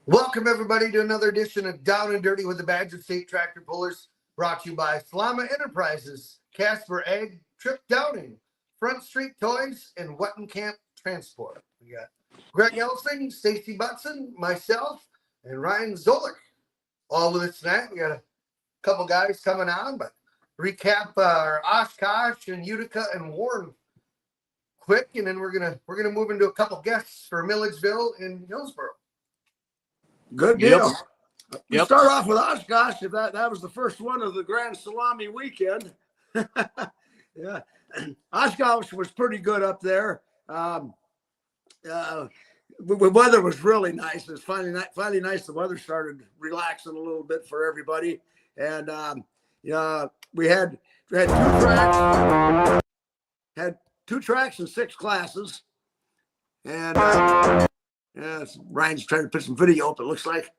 Welcome, everybody, to another edition of Down and Dirty with the Badger State Tractor Pullers, brought to you by Slama Enterprises, Casper Egg, Trip Downing, Front Street Toys, and Wettenkamp Transport. We got Greg Elsing, Stacy Butson, myself, and Ryan Zolik all with us tonight. We got a couple guys coming on, but recap our Oshkosh and Utica and Warren quick, and then we're gonna move into a couple guests for Milledgeville and Hillsboro. Good deal. We start off with Oshkosh. If that was the first one of the Grand Salami weekend. Yeah, Oshkosh was pretty good up there. The weather was really nice. It was finally nice. The weather started relaxing a little bit for everybody, and we had two tracks and 6 classes, and. Yeah, Ryan's trying to put some video up, it looks like.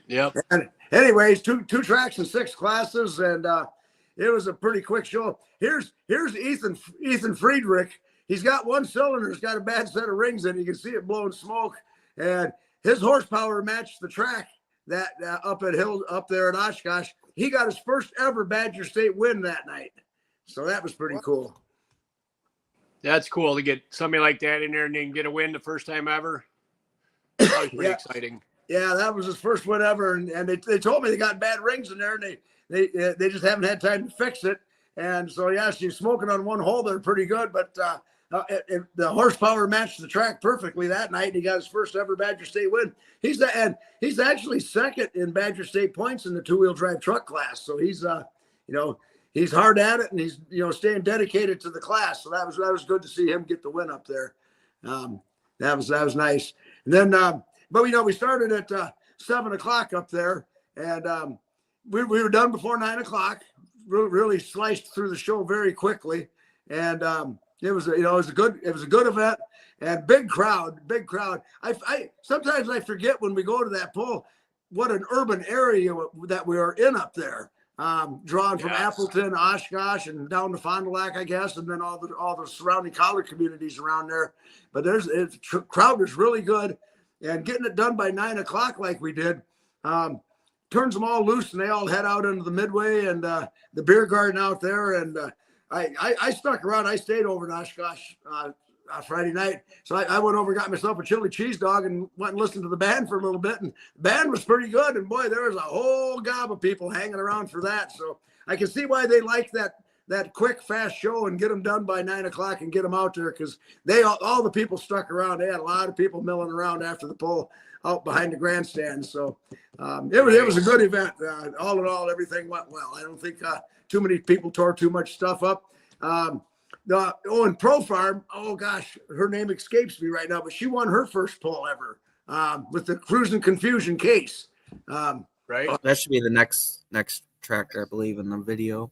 Yep. And anyways, two tracks and 6 classes, and it was a pretty quick show. Here's Ethan Friedrich. He's got one cylinder. He's got a bad set of rings in. You can see it blowing smoke, and his horsepower matched the track that up there at Oshkosh. He got his first ever Badger State win that night, so that was pretty cool. That's cool to get somebody like that in there and then get a win the first time ever. That was pretty exciting. Yeah, that was his first win ever, and they told me they got bad rings in there, and they just haven't had time to fix it. And so yeah, she's smoking on one hole. They're pretty good, but the horsepower matched the track perfectly that night. And he got his first ever Badger State win. He's actually second in Badger State points in the 2-wheel drive truck class. So he's he's hard at it, and he's staying dedicated to the class. So that was good to see him get the win up there. That was nice. And then, but we started at 7 o'clock up there, and we were done before 9 o'clock. Really sliced through the show very quickly, and it was a good event and big crowd. I sometimes I forget when we go to that pull what an urban area that we are in up there. Drawn from Appleton, Oshkosh, and down to Fond du Lac, I guess, and then all the surrounding college communities around there. But crowd was really good, and getting it done by 9 o'clock like we did turns them all loose, and they all head out into the Midway and the beer garden out there. And I stuck around. I stayed over in Oshkosh Friday night, so I went over, got myself a chili cheese dog, and went and listened to the band for a little bit. And the band was pretty good, and boy, there was a whole gob of people hanging around for that. So I can see why they like that quick, fast show and get them done by 9 o'clock and get them out there, because all the people stuck around. They had a lot of people milling around after the pull out behind the grandstand. So it was a good event. All in all, everything went well. I don't think too many people tore too much stuff up. And Pro Farm, oh gosh, her name escapes me right now, but she won her first pull ever with the Cruising Confusion case. Right. That should be the next tractor, I believe, in the video.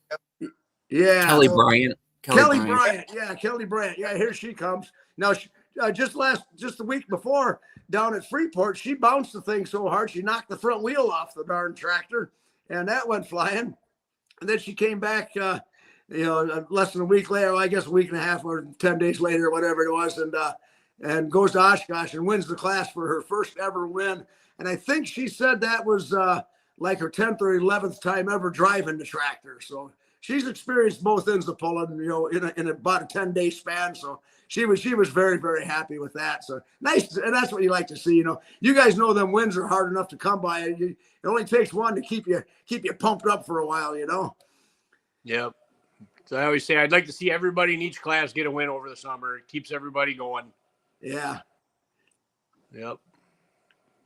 Yeah. Kelly Bryant. Kelly Bryant. Yeah, Kelly Bryant. Yeah, here she comes. Now, just the week before down at Freeport, she bounced the thing so hard she knocked the front wheel off the darn tractor, and that went flying. And then she came back less than a week later, I guess a week and a half or 10 days later, whatever it was, and goes to Oshkosh and wins the class for her first ever win. And I think she said that was like her 10th or 11th time ever driving the tractor. So she's experienced both ends of pulling, in about a 10-day span. So she was very, very happy with that. So nice, and that's what you like to see. You guys know them wins are hard enough to come by. It only takes one to keep you pumped up for a while. Yep. So I always say I'd like to see everybody in each class get a win over the summer. It keeps everybody going. Yeah. Yep.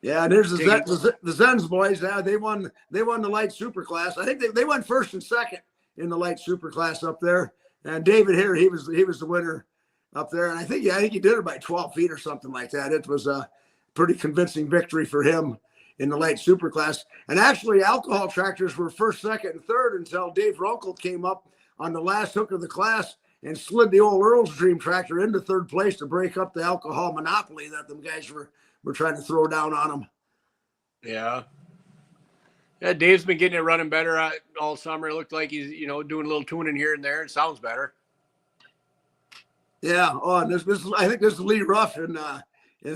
Yeah, and there's the Zens boys. They won the light super class. I think they went first and second in the light super class up there. And David here, he was the winner up there. And I think he did it by 12 feet or something like that. It was a pretty convincing victory for him in the light super class. And actually, alcohol tractors were first, second, and third until Dave Runkle came up on the last hook of the class and slid the old Earl's Dream tractor into third place to break up the alcohol monopoly that them guys were trying to throw down on them. Yeah. Yeah, Dave's been getting it running better all summer. It looked like he's, doing a little tuning here and there. It sounds better. Yeah. Oh, and I think this is Lee Ruff in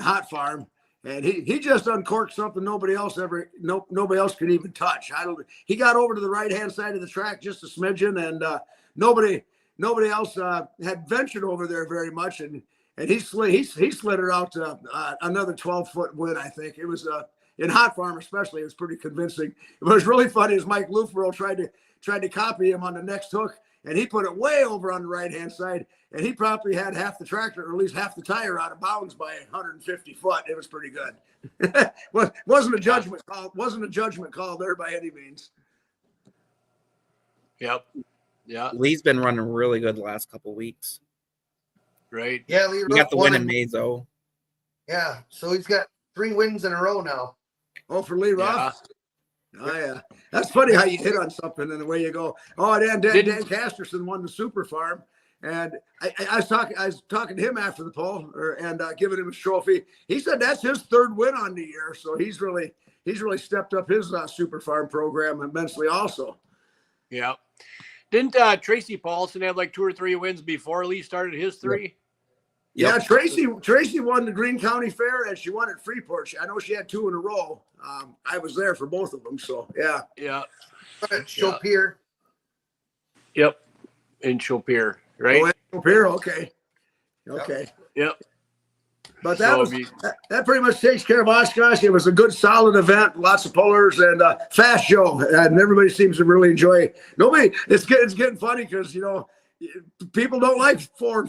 Hot Farm. And he just uncorked something nobody else could even touch. He got over to the right hand side of the track just a smidgen, and nobody else had ventured over there very much, and he slid her out to another 12-foot win. I think it was in hot farm especially. It was pretty convincing. What was really funny is Mike Lufero tried to copy him on the next hook, and he put it way over on the right hand side, and he probably had half the tractor, or at least half the tire, out of bounds by 150 foot. It was pretty good. wasn't a judgment call. Wasn't a judgment call there by any means. Yep. Yeah. Lee's been running really good the last couple weeks. Right. Yeah, Lee He got the win in Mazo. Yeah, so he's got 3 wins in a row now. Oh, for Lee Roth. Yeah. Oh yeah, that's funny how you hit on something and the way you go. Oh, Dan Casterson won the Super Farm, and I was talking to him after the poll, and giving him his trophy. He said that's his 3rd win on the year, so he's really stepped up his Super Farm program immensely also. Yeah. Didn't Tracy Paulson have like 2 or 3 wins before Lee started his 3? Yeah, Tracy won the Greene County Fair, and she won at Freeport. I know she had 2 in a row. I was there for both of them, so yeah. Yeah. Chopir. Yep. In Chopir, right? Oh, Chopir, okay. Yep. But that pretty much takes care of Oshkosh. It was a good, solid event, lots of pullers, and fast show, and everybody seems to really enjoy it. It's getting funny because, people don't like 3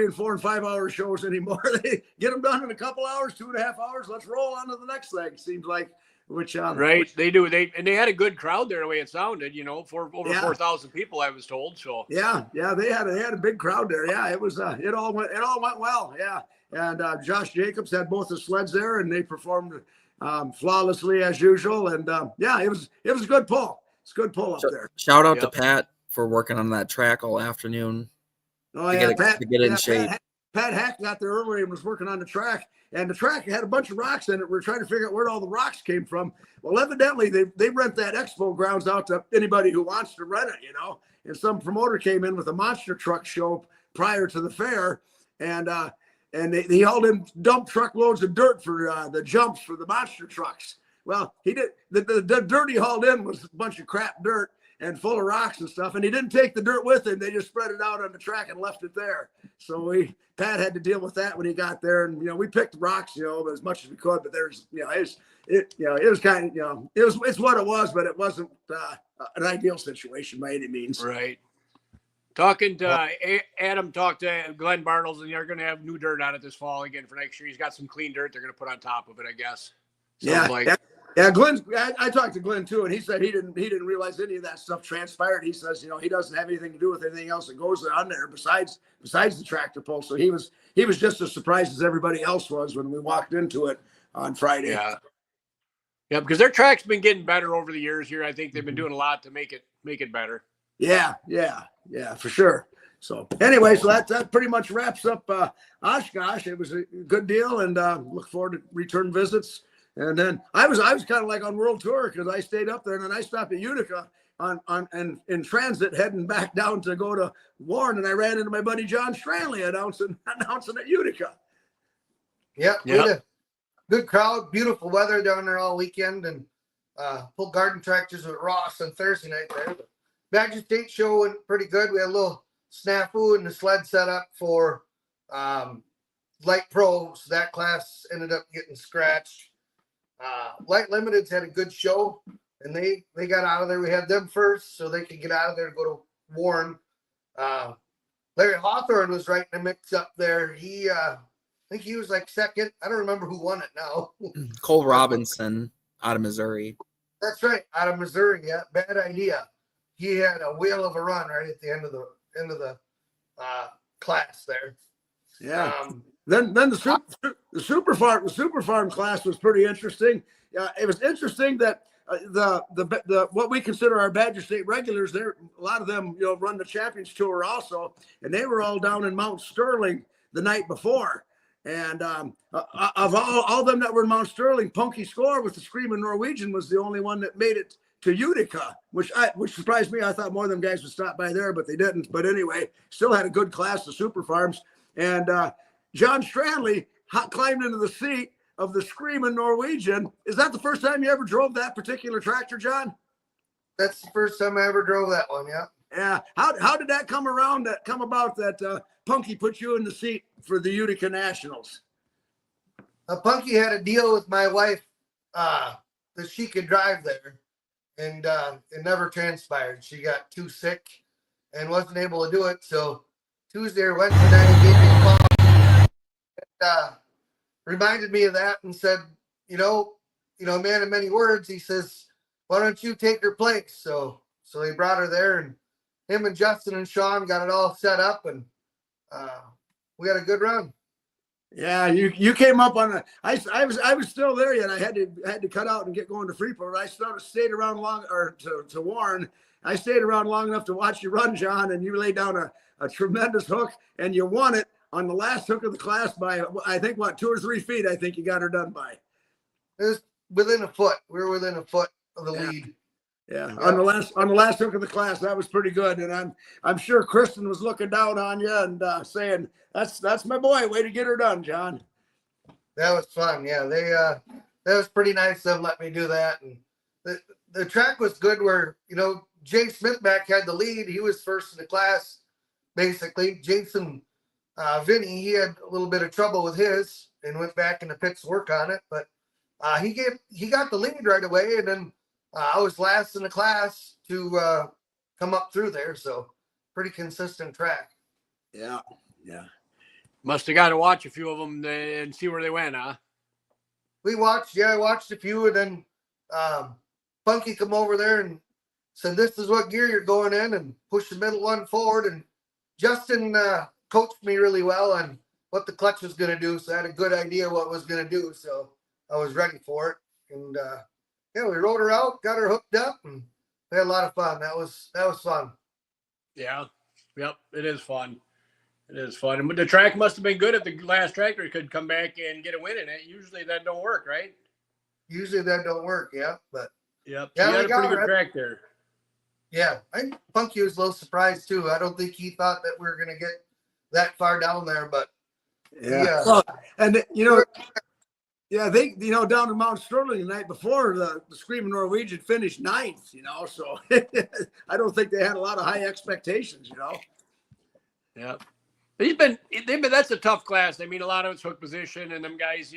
and 4 and 5 hour shows anymore. They get them done in a couple hours, 2.5 hours. Let's roll on to the next thing. Seems like, right. They do. They had a good crowd there the way it sounded, for over 4,000 people, I was told. So yeah, they had a big crowd there. Yeah, it was it all went well. Yeah. And Josh Jacobs had both the sleds there, and they performed flawlessly as usual. And it was a good pull. It's a good pull up there. Shout out to Pat for working on that track all afternoon. Oh to yeah, get in shape. Pat Hack got there early and was working on the track, and the track had a bunch of rocks in it. We're trying to figure out where all the rocks came from. Well, evidently they rent that expo grounds out to anybody who wants to rent it, And some promoter came in with a monster truck show prior to the fair, and he hauled in dump truckloads of dirt for the jumps for the monster trucks. Well, he did the dirt he hauled in was a bunch of crap dirt and full of rocks and stuff, and he didn't take the dirt with him. They just spread it out on the track and left it there. So Pat had to deal with that when he got there, and we picked rocks, as much as we could. But there's, it was kind of, it's what it was, but it wasn't an ideal situation by any means. Right. Talking to Adam, talked to Glenn Bartles, and they're going to have new dirt on it this fall again for next year. He's got some clean dirt they're going to put on top of it, I guess. Yeah, Glenn. I talked to Glenn too, and he said he didn't realize any of that stuff transpired. He says, he doesn't have anything to do with anything else that goes on there besides the tractor pull. So he was just as surprised as everybody else was when we walked into it on Friday. Yeah, because their track's been getting better over the years here. I think they've been doing a lot to make it better. Yeah, for sure. So anyway, so that pretty much wraps up Oshkosh. It was a good deal, and look forward to return visits. And then I was kind of like on world tour because I stayed up there, and then I stopped at Utica in transit heading back down to go to Warren, and I ran into my buddy John Stranley announcing at Utica. Yep. Good crowd, beautiful weather down there all weekend, and pulled garden tractors with Ross on Thursday night there. The Badger State show went pretty good. We had a little snafu in the sled setup for light pro, so that class ended up getting scratched. Light Limiteds had a good show, and they got out of there. We had them first, so they could get out of there to go to Warren. Larry Hawthorne was right in the mix up there. I think he was like second. I don't remember who won it now. Cole Robinson out of Missouri. That's right, out of Missouri. Yeah, bad idea. He had a whale of a run right at the end of the class there. Yeah. Then the super farm class was pretty interesting. It was interesting that the what we consider our Badger State regulars, a lot of them run the Champions Tour also, and they were all down in Mount Sterling the night before. And of all them that were in Mount Sterling, Punky Score with the Screaming Norwegian was the only one that made it to Utica, which surprised me. I thought more of them guys would stop by there, but they didn't. But anyway, still had a good class of super farms. And John Stranley climbed into the seat of the Screaming Norwegian. Is that the first time you ever drove that particular tractor, John? That's the first time I ever drove that one. Yeah. Yeah. How did that come about that Punky put you in the seat for the Utica Nationals? Punky had a deal with my wife that she could drive there, and it never transpired. She got too sick and wasn't able to do it. So Tuesday or Wednesday night, he gave me a call and reminded me of that and said, man of many words. He says, "Why don't you take her place?" So he brought her there, and him and Justin and Sean got it all set up, and we had a good run. Yeah, you came up on I was still there yet. I had to cut out and get going to Freeport. I stayed around to Warren. I stayed around long enough to watch you run, John, and you laid down a tremendous hook, and you won it on the last hook of the class by, I think, 2 or 3 feet. I think you got her done by. It was within a foot. We were within a foot of the lead. Yeah, on the last hook of the class, that was pretty good, and I'm sure Kristen was looking down on you and saying, "That's my boy. Way to get her done, John." That was fun. Yeah, that was pretty nice of them let me do that, and the track was good. Where Jay Smithback had the lead. He was first in the class, basically. Jason Vinny, he had a little bit of trouble with his and went back in the pits to work on it, but he got the lead right away, and then I was last in the class to come up through there. So pretty consistent track. Yeah. Must have got to watch a few of them and see where they went, huh? I watched a few, and then Punky come over there and said, "This is what gear you're going in," and pushed the middle one forward. And Justin coached me really well on what the clutch was going to do, so I had a good idea what it was going to do. So I was ready for it, and we rode her out, got her hooked up, and we had a lot of fun. That was fun. Yeah. Yep. It is fun. It is fun. But the track must have been good if the last tractor could come back and get a win in it. Usually that don't work, right? Usually that don't work, yeah. But yep. yeah, you had a pretty good track there. Yeah, I think Punky was a little surprised too. I don't think he thought that we were going to get that far down there, but yeah. Well, and they down in Mount Sterling the night before, the Screaming Norwegian finished 9th. So I don't think they had a lot of high expectations. Yeah. That's a tough class. I mean, a lot of it's hook position, and them guys,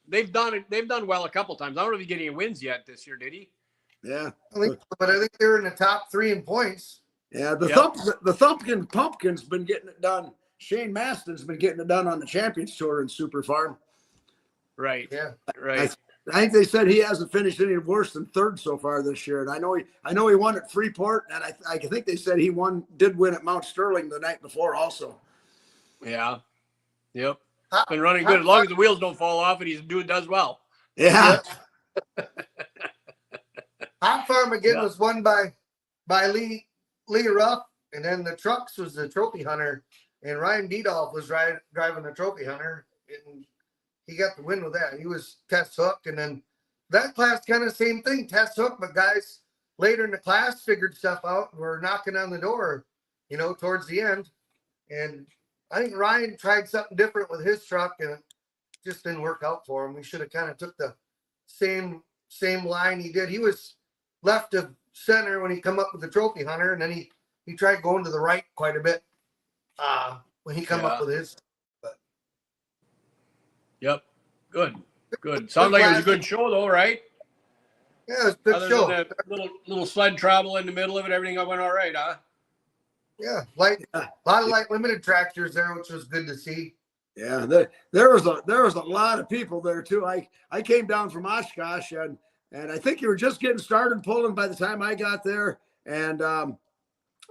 they've done well a couple times. I don't know if he get any wins yet this year, did he? Yeah, but I think they're in the top 3 in points. Yeah, the Thumpkin Pumpkin's been getting it done. Shane Maston's been getting it done on the Champions Tour in Super Farm. Right. Yeah. Right. I think they said he hasn't finished any worse than 3rd so far this year. And I know he won at Freeport, and I think they said he did win at Mount Sterling the night before also. Yeah. Yep. Been running good as long as the wheels don't fall off and he does well. Yeah. Hot Farm again was won by Lee Ruff, and then the trucks was the Trophy Hunter, and Ryan Diedolf was driving the Trophy Hunter, and he got the win with that. He was test hook, and then that class kind of same thing, test hook, but guys later in the class figured stuff out and were knocking on the door, towards the end. And I think Ryan tried something different with his truck, and it just didn't work out for him. We should have kind of took the same line he did. He was left of center when he come up with the Trophy Hunter, and then he tried going to the right quite a bit when he come up with his. But yep, good. Sounds like it was a good show though, right? Yeah, it was a good Other show. than that little sled travel in the middle of it, everything went all right, huh? Yeah, a lot of light limited tractors there, which was good to see. Yeah, there was a lot of people there too. I came down from Oshkosh, and I think you were just getting started pulling by the time I got there. And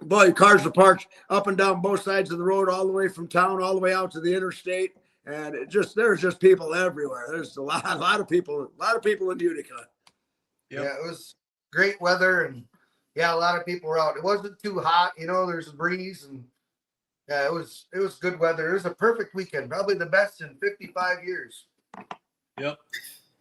boy, cars were parked up and down both sides of the road, all the way from town, all the way out to the interstate. And there's just people everywhere. There's a lot of people in Utica. Yep. Yeah, it was great weather, and a lot of people were out. It wasn't too hot, there's a breeze, and yeah, it was good weather. It was a perfect weekend, probably the best in 55 years. Yep.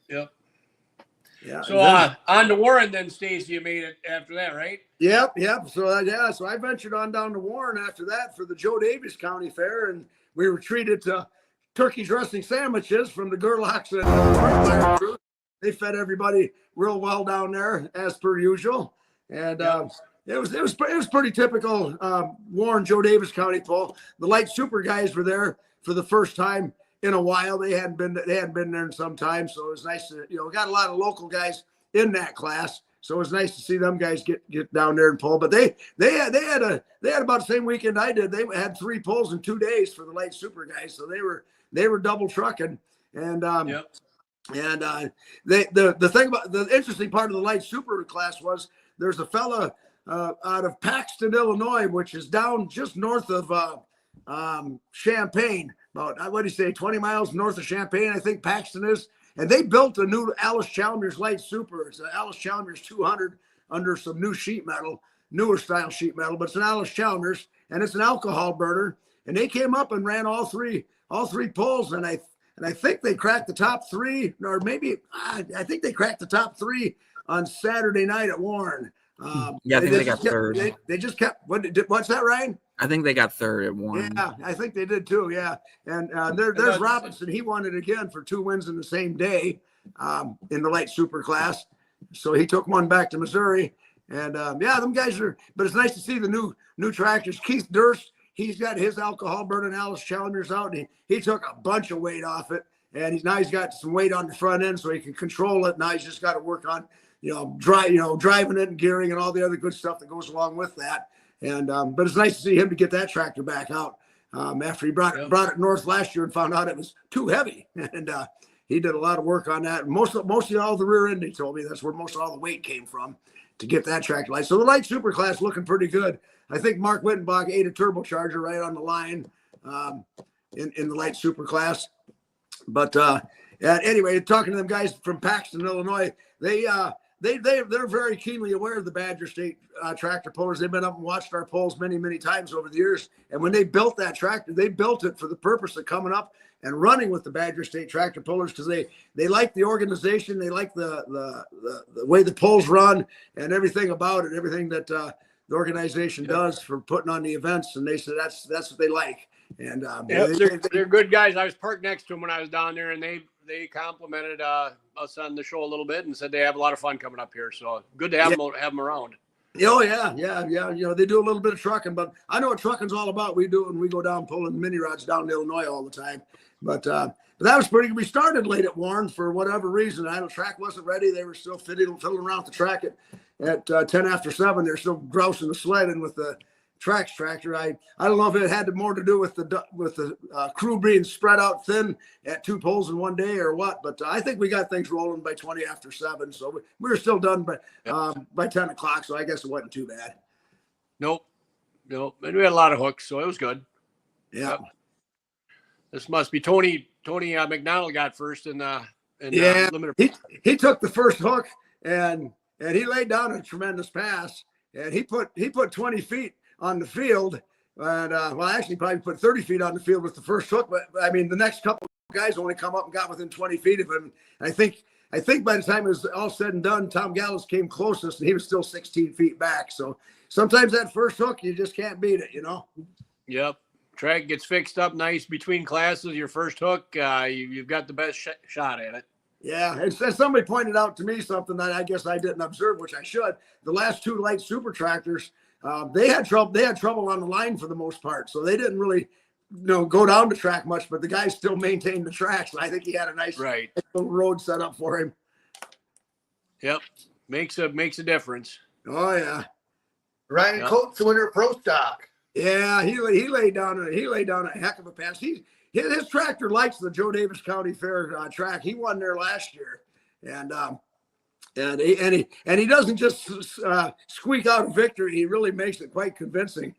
Yeah. So on to Warren then, Stacy, you made it after that, right? Yep. So I ventured on down to Warren after that for the Joe Davis County Fair, and we were treated to turkey dressing sandwiches from the Gerlachs and Fire crew. They fed everybody real well down there as per usual, and it was pretty typical Warren Joe Davis County poll. The light super guys were there for the first time in a while. They hadn't been there in some time, so it was nice to we got a lot of local guys in that class. So it was nice to see them guys get down there and pull. But they had about the same weekend I did. They had 3 pulls in 2 days for the light super guys. So they were double trucking. And the thing about the interesting part of the light super class was there's a fella out of Paxton, Illinois, which is down just north of Champaign, about what do you say, 20 miles north of Champaign, I think Paxton is. And they built a new Alice Chalmers Light Super. It's an Alice Chalmers 200 under some new sheet metal, newer style sheet metal, but it's an Alice Chalmers, and it's an alcohol burner. And they came up and ran all three pulls, and I think they cracked the top 3, or maybe I think they cracked the top 3 on Saturday night at Warren. I think they got third. They just kept. What's that, Ryan? I think they got third at Warren. Yeah, I think they did too. Yeah, and there's Robinson. He won it again for 2 wins in the same day in the light super class. So he took one back to Missouri, and them guys are. But it's nice to see the new tractors. Keith Durst, he's got his alcohol burning Alice Chalmers out, and he took a bunch of weight off it, and he's got some weight on the front end so he can control it. Now he's just got to work on driving it and gearing and all the other good stuff that goes along with that. And but it's nice to see him to get that tractor back out after he brought it north last year and found out it was too heavy. And he did a lot of work on that. Mostly all the rear end, he told me that's where most of all the weight came from to get that tractor light. So the light super class looking pretty good. I think Mark Wittenbach ate a turbocharger right on the line in the light super class. But anyway, talking to them guys from Paxton, Illinois, they're very keenly aware of the Badger State tractor pullers. They've been up and watched our polls many, many times over the years. And when they built that tractor, they built it for the purpose of coming up and running with the Badger State tractor pullers because they like the organization. They like the way the polls run and everything about it, everything that the organization does for putting on the events. And they said that's what they like. And they're good guys. I was parked next to them when I was down there, and they complimented us on the show a little bit and said they have a lot of fun coming up here. So good to have them around. Oh yeah. They do a little bit of trucking, but I know what trucking's all about. We do it when we go down pulling mini rods down to Illinois all the time. But that was pretty good. We started late at Warren for whatever reason. The track wasn't ready. They were still fiddling around the track at 10 after 7. They're still grousing the sled in with the Trax tractor. I don't know if it had more to do with the crew being spread out thin at 2 pulls in one day or what, but I think we got things rolling by 20 after 7. So we were still done by 10 o'clock. So I guess it wasn't too bad. Nope. And we had a lot of hooks, so it was good. Yeah. Yep. This must be Tony McDonald got first in limited. He took the first hook and he laid down a tremendous pass, and he put 20 feet on the field, and actually probably put 30 feet on the field with the first hook. But I mean, the next couple of guys only come up and got within 20 feet of him. I think by the time it was all said and done, Tom Gallows came closest, and he was still 16 feet back. So sometimes that first hook, you just can't beat it, Yep. Track gets fixed up nice between classes. Your first hook, you've got the best shot at it. Yeah, and somebody pointed out to me something that I guess I didn't observe, which I should. The last 2 light super tractors, they had trouble on the line for the most part, so they didn't really go down the track much, but the guy still maintained the track. So I think he had a nice little road set up for him. Yep, makes a difference. Oh yeah, Ryan Coates, the winner of Pro Stock. Yeah, he laid down a heck of a pass. His tractor likes the Joe Davis County Fair track. He won there last year, and he doesn't just squeak out a victory. He really makes it quite convincing.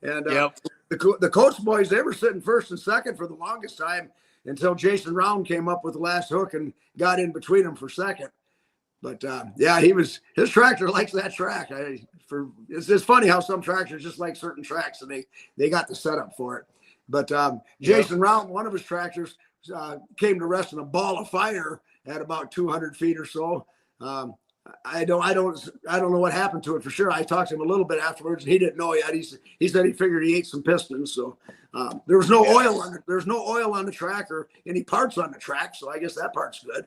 And the Coates boys, they were sitting first and second for the longest time until Jason Round came up with the last hook and got in between them for second. But his tractor likes that track. It's funny how some tractors just like certain tracks, and they got the setup for it. But Jason Round, one of his tractors, came to rest in a ball of fire at about 200 feet or so. I don't know what happened to it for sure. I talked to him a little bit afterwards, and he didn't know yet. He said he figured he ate some pistons. So there was no oil on it. There's no oil on the track or any parts on the track. So I guess that part's good.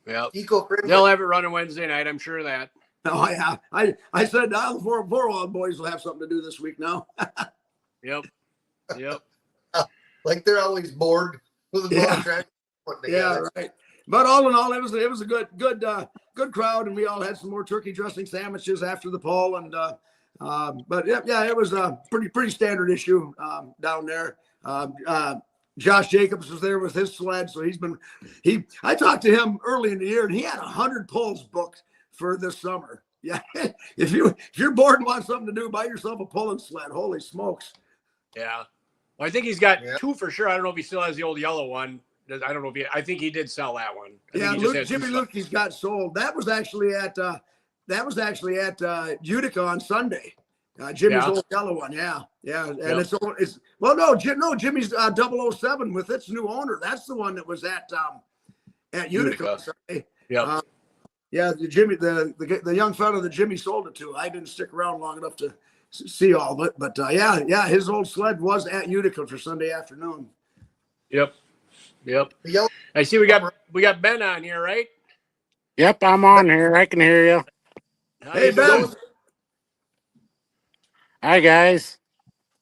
Yeah, Eco-friendly. they'll have it running Wednesday night. I'm sure of that. Oh yeah, I said now the four wild boys will have something to do this week now. Yep. Like they're always bored with the Yeah. track. Yeah, right. But all in all, it was a good crowd, and we all had some more turkey dressing sandwiches after the poll. And but yeah, it was a pretty standard issue down there. Josh Jacobs was there with his sled, so I talked to him early in the year, and he had 100 polls booked for this summer. Yeah, if you're bored and want something to do, buy yourself a pulling sled. Holy smokes! Yeah. Well, I think he's got two for sure. I don't know if he still has the old yellow one. I don't know if I think he did sell that one. Yeah, Jimmy Lukey's got sold. That was actually at Utica on Sunday. Jimmy's old yellow one. Yeah. And Jimmy's 007 with its new owner. That's the one that was at Utica on Sunday. Yeah. The young fellow that Jimmy sold it to. I didn't stick around long enough to see all of it, but his old sled was at Utica for Sunday afternoon. Yep. I see we got Ben on here, right? Yep, I'm on here. I can hear you. Hey, Ben. Hi, guys.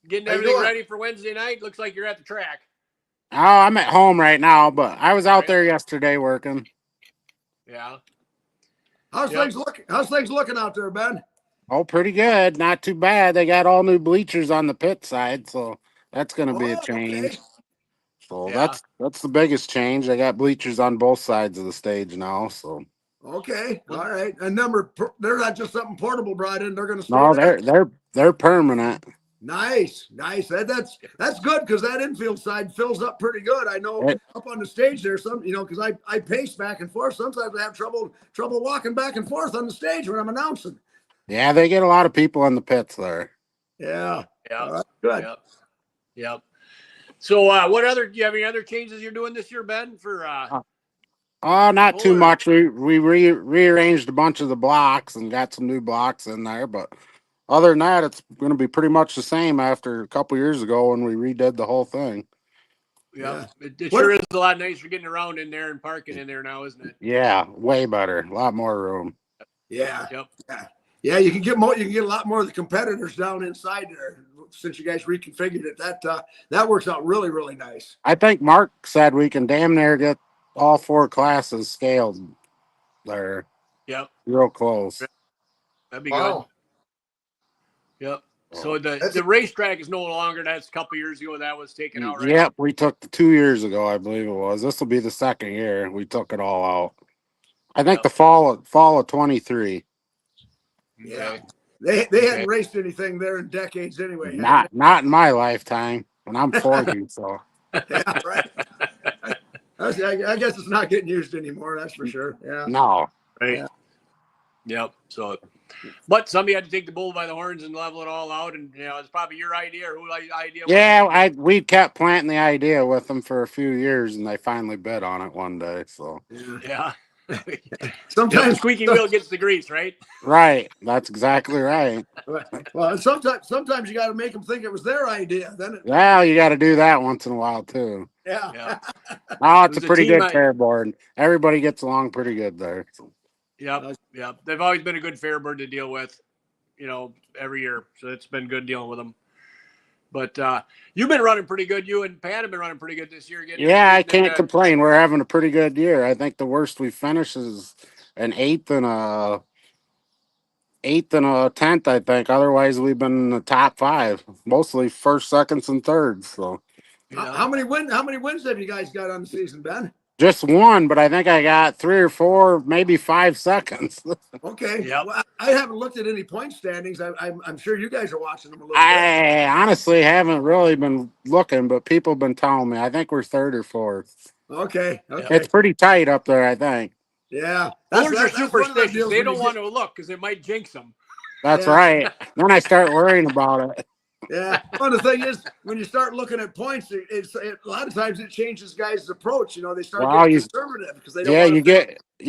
Getting How you everything doing? ready for Wednesday night. Looks like you're at the track. Oh, I'm at home right now, but I was out there yesterday working. Yeah. How's things looking out there, Ben? Oh, pretty good. Not too bad. They got all new bleachers on the pit side, so that's going to be a change. Okay. So Yeah. that's the biggest change. They got bleachers on both sides of the stage now. So Okay, all right. And they're not just something portable brought in. They're going to stay no, there. they're permanent. Nice. That's good because that infield side fills up pretty good. I know up on the stage there, because I pace back and forth. Sometimes I have trouble walking back and forth on the stage when I'm announcing. Yeah, they get a lot of people in the pits there. Yeah. Yeah. Good. Yep. So, do you have any other changes you're doing this year, Ben? Oh, not too much. We rearranged a bunch of the blocks and got some new blocks in there, but other than that, it's going to be pretty much the same after a couple years ago when we redid the whole thing. Yeah. It sure is a lot nicer getting around in there and parking in there now, isn't it? Yeah, way better. A lot more room. Yeah. Yep. Yeah, you can get more. You can get a lot more of the competitors down inside there since you guys reconfigured it. That works out really, really nice. I think Mark said we can damn near get all 4 classes scaled there. Yep. Real close. That'd be good. Yep. So the racetrack is no longer. That's a couple years ago that was taken out, right? Yep, we took 2 years ago, I believe it was. This will be the second year we took it all out. I think the fall of 23. Yeah. They hadn't raced anything there in decades anyway. Not in my lifetime. When I'm 40, so. Yeah, right. I guess it's not getting used anymore. That's for sure. Yeah. No. Right. Yeah. Yep. So, but somebody had to take the bull by the horns and level it all out, and it's probably your idea or whose idea. Yeah, we kept planting the idea with them for a few years, and they finally bid on it one day. So. Yeah. Sometimes squeaky wheel gets the grease, right? Right. That's exactly right. Well, sometimes you got to make them think it was their idea. Well, you got to do that once in a while too. Yeah. Oh, it's a pretty good fair board. Everybody gets along pretty good there. Yep. They've always been a good fair bird to deal with, every year. So it's been good dealing with them. But you've been running pretty good. You and Pat have been running pretty good this year. I can't complain. We're having a pretty good year. I think the worst we finished is an 8th and a 10th, I think. Otherwise, we've been in the top 5, mostly first, seconds, and thirds. So, how many wins have you guys got on the season, Ben? just one, but I think I got 3 or 4, maybe 5 seconds. Okay. Yep. Well, I haven't looked at any point standings. I'm sure you guys are watching them a little bit. I honestly haven't really been looking, but people have been telling me. I think we're 3rd or 4th. Okay. It's pretty tight up there, I think. Yeah. Those are one of the superstitious. deals They when don't you want to look because it might jinx them. That's right. Then I start worrying about it. Yeah. Well, the thing is, when you start looking at points, a lot of times it changes guys' approach. You know, they start Wow, getting you conservative because they don't yeah, want you to fail.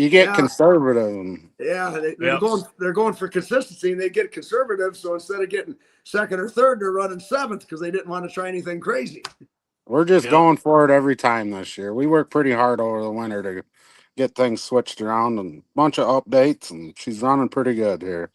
get Yeah. conservative. Yeah, Yep. they're going for consistency, and they get conservative. So instead of getting second or third, they're running seventh because they didn't want to try anything crazy. We're just Yep. going for it every time this year. We worked pretty hard over the winter to get things switched around and a bunch of updates, and she's running pretty good here.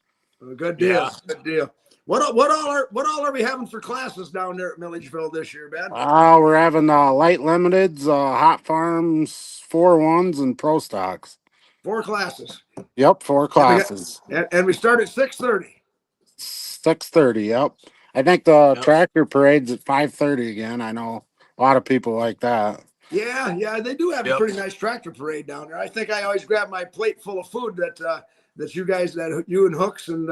Good Yeah. deal. Good deal. What all are we having for classes down there at Milledgeville this year, Ben? We're having light limiteds, hot farms, 4-1s, and pro stocks. 4 classes. Yep, 4 And classes. and we start at 6:30. 6:30. Yep. I think the Yep. tractor parade's at 5:30 again. I know a lot of people like that. Yeah, they do have a Yep. pretty nice tractor parade down there. I think I always grab my plate full of food that you guys, that you and Hooks and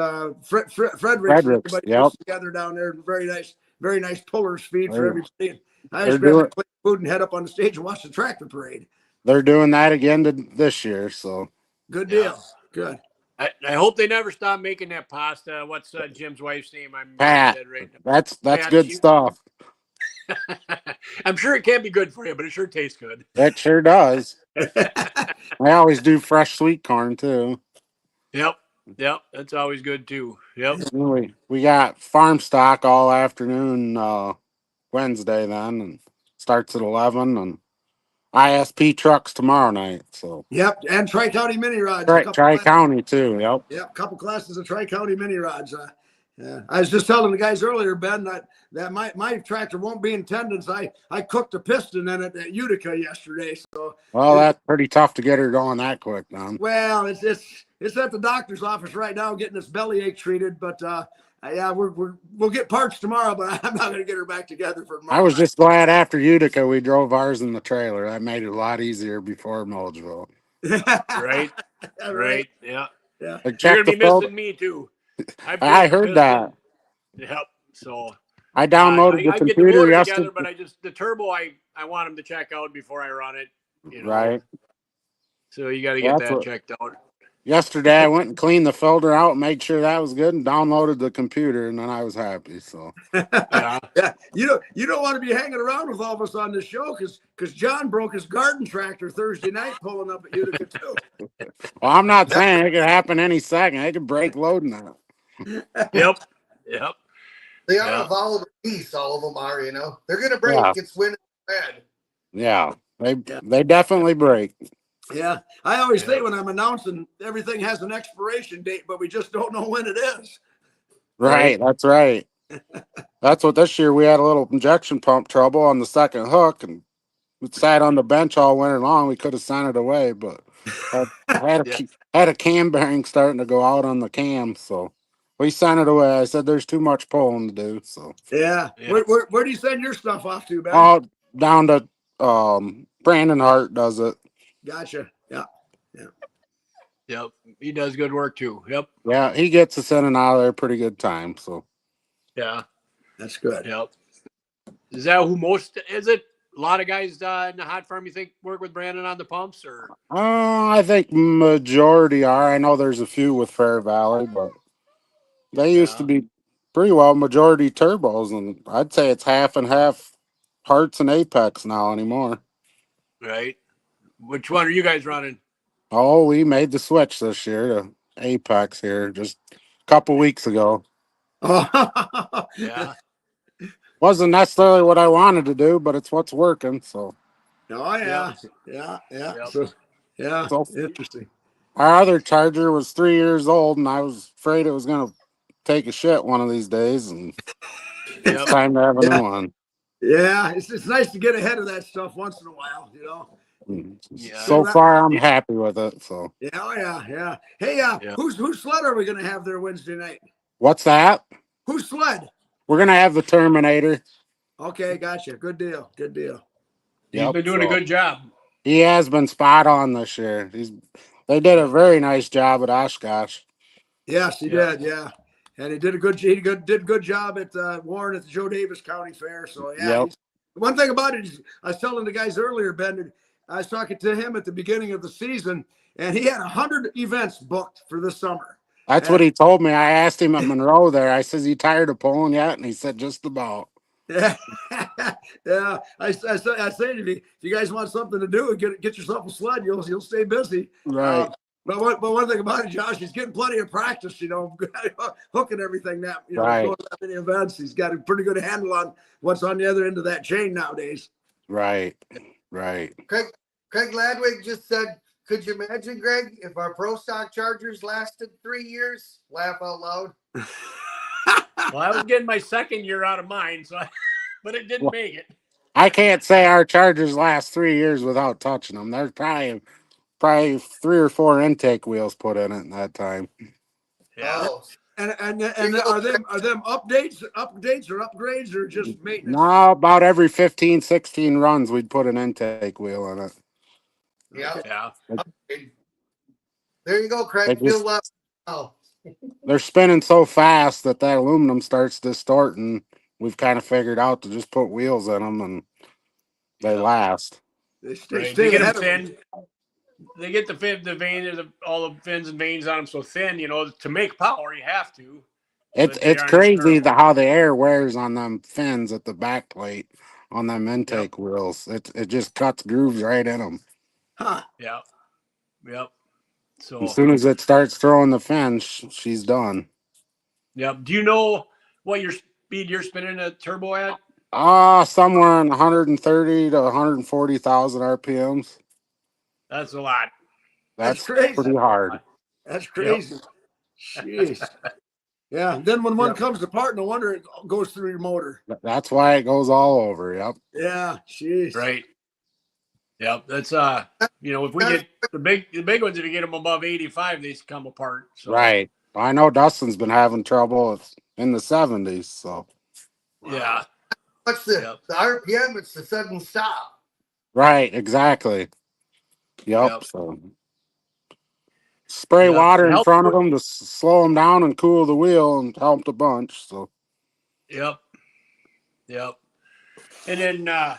Fredericks and Fredericks. everybody Yep. puts together down there. Very nice pullers feed for They're, everybody. And I they're always grab my doing plate of food and head up on the stage and watch the tractor parade. they're doing that again this year. So Good Yeah. deal. Good. I hope they never stop making that pasta. What's Jim's wife's name? I'm Pat, dead right now. that's Pat, good stuff. I'm sure it can't be good for you, but it sure tastes good. It sure does. I always do fresh sweet corn too. Yep. That's always good too. Yep. We got farm stock all afternoon Wednesday then, and starts at 11, and ISP trucks tomorrow night. So Yep, and Tri-County mini rods. A couple Tri-County too. Yep. Yep, a couple classes of Tri-County mini rods. Yeah, I was just telling the guys earlier, Ben, that my tractor won't be in attendance. I cooked a piston in it at Utica yesterday. So Well, that's pretty tough to get her going that quick, man. well, it's at the doctor's office right now getting this bellyache treated. But yeah, we'll get parts tomorrow, but I'm not going to get her back together for tomorrow. I was just glad after Utica we drove ours in the trailer. That made it a lot easier before Milledgeville. Right. Right. Yeah. Yeah. I You're checked gonna be the filter. missing me too. I heard that. Yep. So I downloaded the I get the computer motor yesterday. together, but the turbo I want him to check out before I run it. You know? Right. So you got to Well, get that checked out. Yesterday I went and cleaned the filter out and made sure that was good and downloaded the computer, and then I was happy. So Yeah. Yeah, you don't want to be hanging around with all of us on this show because John broke his garden tractor Thursday night pulling up at Utica too. well, I'm not saying it could happen any second. It could break loading that. Yep. They are a volatile piece, all of them are, you know. They're going to break. Yeah. It's when it's bad. Yeah, they definitely break. Yeah, I always say when I'm announcing everything has an expiration date, but we just don't know when it is. Right, that's right. That's what this year we had a little injection pump trouble on the second hook, and it sat on the bench all winter long. We could have sent it away, but had a cam bearing starting to go out on the cam, so we sent it away. I said there's too much pulling to do. So Yeah. Where do you send your stuff off to, Ben? all down to Brandon Hart does it. Gotcha. Yeah. Yep. He does good work too. Yep. Yeah, he gets us in and out of there pretty good time. So Yeah. That's good. Yep. Is that who most is it? A lot of guys in the hot farm you think work with Brandon on the pumps, or I think majority are. I know there's a few with Fair Valley, but they used to be pretty well majority turbos, and I'd say it's half and half Hearts and Apex now anymore. right? Which one are you guys running? Oh, we made the switch this year to Apex here just a couple weeks ago. Oh, Yeah. Wasn't necessarily what I wanted to do, but it's what's working. So oh yeah. Yep. So, yeah. So- Interesting. our other Charger was 3 years old, and I was afraid it was going to take a shit one of these days, and it's Yep. time to have a new one. Yeah, it's nice to get ahead of that stuff once in a while, you know. Yeah. So far, I'm happy with it. So Yeah. Hey, whose sled are we gonna have there Wednesday night? what's that? Whose sled? We're gonna have the Terminator. Okay, gotcha. Good deal. He's been doing a good job. He has been spot on this year. They did a very nice job at Oshkosh. Yes, he did. Yeah, and he did a good job at Warren at the Joe Davis County Fair. So yeah. Yep. One thing about it is, I was telling the guys earlier, Ben, I was talking to him at the beginning of the season, and he had 100 events booked for this summer. That's what he told me. I asked him at Monroe there. I says, "You tired of pulling yet?" And he said, "Just about." Yeah, yeah. I say if you guys want something to do, get yourself a sled. You'll stay busy. Right. But one thing about it, Josh, he's getting plenty of practice. Hooking everything that Right. going to that many events. He's got a pretty good handle on what's on the other end of that chain nowadays. Right. Right. Craig Ladwig just said, "Could you imagine, Greg, if our pro stock Chargers lasted 3 years?" Laugh out loud. Well, I was getting my second year out of mine, but it didn't make it. I can't say our Chargers last 3 years without touching them. There's probably 3 or 4 intake wheels put in it in that time. Yeah. Oh, And are them updates or upgrades or just maintenance? No, about every 15, 16 runs, we'd put an intake wheel in it. yeah. Yeah. There you go, Craig. They just- Good luck. Oh, They're spinning so fast that aluminum starts distorting. We've kind of figured out to just put wheels in them and they last. They Right. stay They get them ahead of them. thin. They get the vein, all the fins and veins on them so thin. To make power, you have to. It's crazy how the air wears on them fins at the back plate on them intake wheels. It just cuts grooves right in them. Huh. Yeah. Yep. So As soon as it starts throwing the fin, she's done. Yep. Do you know what your speed you're spinning a turbo at? Somewhere in 130 to 140,000 RPMs. That's a lot. That's crazy. Pretty hard. That's crazy. Jeez. Yeah. Then when one comes apart, no wonder it goes through your motor. That's why it goes all over. Yep. Yeah. Jeez. Right. Yep. That's if we get the big ones, if you get them above 85, they come apart. So. Right. I know Dustin's been having trouble in the 70s. So. Yeah. what's the RPM? It's the sudden stop. Right. Exactly. Yep. Yep. So. Spray water in front of them to slow them down and cool the wheel and helped a bunch. So. Yep. And then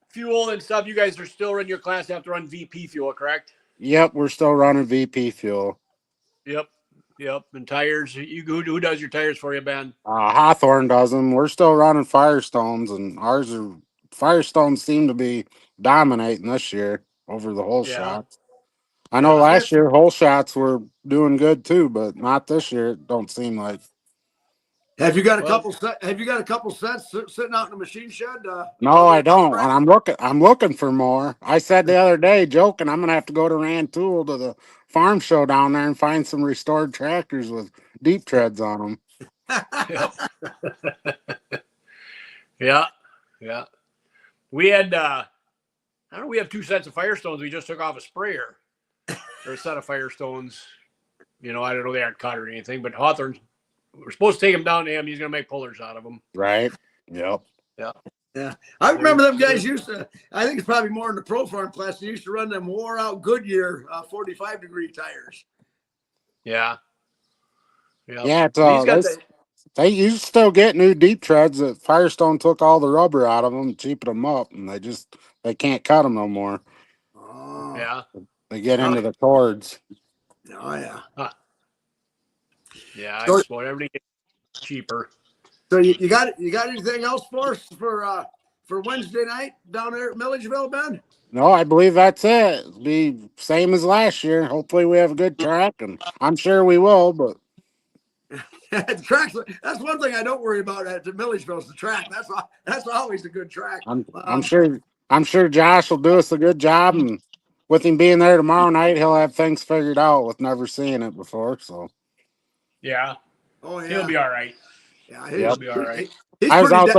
fuel and stuff. You guys are still running your class. You have to run VP fuel, correct? Yep, we're still running VP fuel. Yep. And tires. Who does your tires for you, Ben? Hawthorne does them. We're still running Firestones, and Firestones seem to be dominating this year over the whole shots. I know last year whole shots were doing good too, but not this year. It don't seem like. Have you got a couple sets sitting out in the machine shed? No, I don't. And I'm looking for more. I said the other day, joking, I'm gonna have to go to Rantoul to the farm show down there and find some restored tractors with deep treads on them. Yeah. We had we have 2 sets of Firestones we just took off a sprayer. Or a set of Firestones. I don't know they aren't cut or anything, but Hawthorne, we're supposed to take him down to him. He's gonna make pullers out of them. Right. Yep. Yeah. I remember them guys used to, I think it's probably more in the pro farm class, they used to run them wore out Goodyear 45-degree tires. Yeah. Yeah, you still get new deep treads. That Firestone took all the rubber out of them, cheaped them up, and they can't cut them no more. Oh. Yeah. They get into the cords. Oh yeah. Yeah, I just want everything cheaper. So you got anything else for us for Wednesday night down there at Milledgeville, Ben? No, I believe that's it. It'll be same as last year. Hopefully we have a good track, and I'm sure we will, but tracks, that's one thing I don't worry about at the Milledgeville is the track. That's always a good track. I'm sure Josh will do us a good job, and with him being there tomorrow night, he'll have things figured out with never seeing it before. So yeah. Oh yeah. He'll be all right. Yeah, he'll be all right. I was out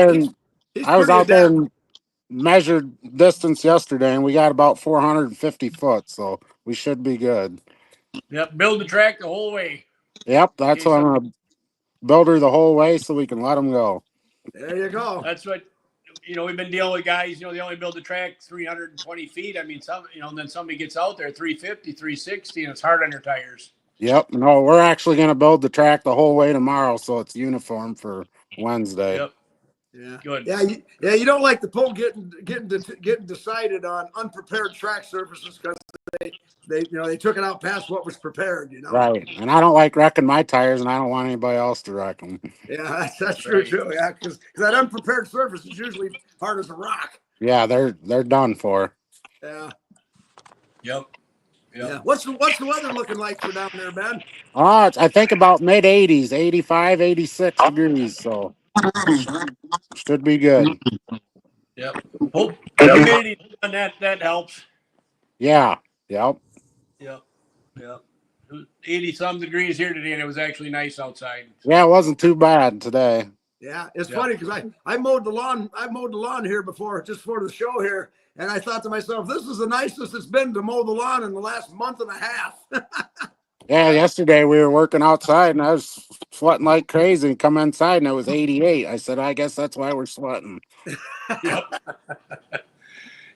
there and measured distance yesterday, and we got about 450 foot, so we should be good. Yep, build the track the whole way. Yep, that's what I'm going to build her the whole way so we can let them go. There you go. That's what, we've been dealing with guys, they only build the track 320 feet. I mean, and then somebody gets out there 350, 360, and it's hard on their tires. Yep. No, we're actually going to build the track the whole way tomorrow, so it's uniform for Wednesday. Yep. Yeah. Good. Yeah. You don't like the pole getting decided on unprepared track surfaces because they took it out past what was prepared. Right. And I don't like wrecking my tires, and I don't want anybody else to wreck them. Yeah, that's true Right. too. Yeah, because that unprepared surface is usually hard as a rock. Yeah, they're done for. Yeah. Yep. Yeah. What's the weather looking like for down there, Ben? I think about mid 80s, 85, 86 degrees. So should be good. Yep. Hope humidity and that helps. Yeah. Yep. Yep. Yep. 80 some degrees here today, and it was actually nice outside. Yeah, it wasn't too bad today. Yeah, it's Yep. funny because I mowed the lawn. I mowed the lawn here before, just for the show here, and I thought to myself, this is the nicest it's been to mow the lawn in the last month and a half. Yeah, yesterday we were working outside and I was sweating like crazy and come inside and it was 88. I said, I guess that's why we're sweating. Yep.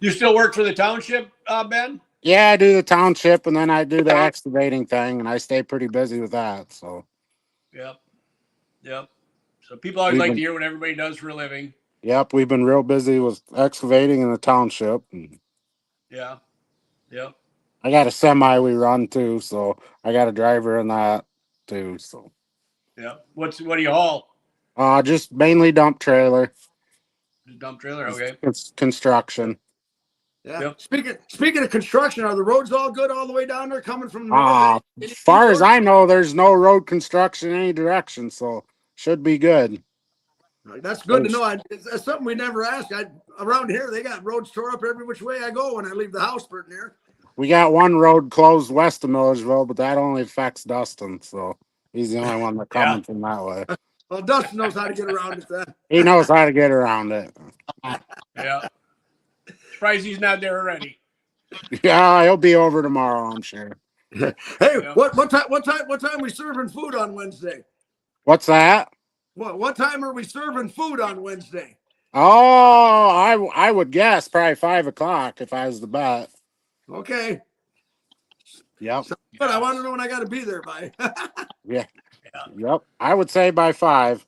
You still work for the township, Ben? Yeah, I do the township and then I do the excavating thing and I stay pretty busy with that. So, Yep. Yep. So people always like to hear what everybody does for a living. Yep, we've been real busy with excavating in the township. Yeah. Yep. I got a semi we run too, so I got a driver in that too. So, Yeah. What do you haul? just mainly dump trailer. Dump trailer. Okay. It's construction. Yeah. Yep. Speaking of construction, are the roads all good all the way down there coming from the As far as I know, there's no road construction in any direction, so should be good. That's good to know. It's something we never asked. Around here, they got roads tore up every which way I go when I leave the house pretty near. We got one road closed west of Milledgeville, but that only affects Dustin, so he's the only one that coming from that way. Well, Dustin knows how to get around it then. He knows how to get around it. Yeah. Surprised he's not there already. Yeah, he'll be over tomorrow, I'm sure. Hey, Yeah. what time are we serving food on Wednesday? What's that? What time are we serving food on Wednesday? Oh, I would guess probably 5 o'clock if I was the bet. Okay. Yep. But I want to know when I got to be there by. Yeah. Yep. I would say by 5.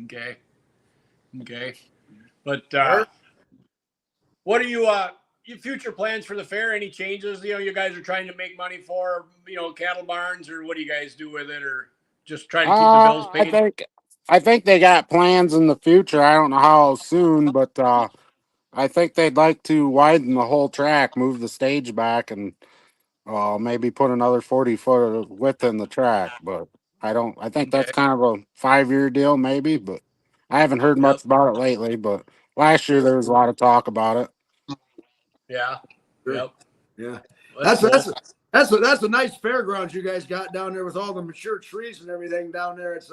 Okay. Okay. But what are your future plans for the fair? Any changes? You guys are trying to make money for, cattle barns, or what do you guys do with it, or just try to keep the bills paid? I think they got plans in the future. I don't know how soon, but I think they'd like to widen the whole track, move the stage back, and maybe put another 40-foot of width in the track. But I think that's kind of a 5-year deal, maybe. But I haven't heard much about it lately. But last year there was a lot of talk about it. Yeah. Yep. Yeah. Well, That's a nice fairgrounds you guys got down there with all the mature trees and everything down there. It's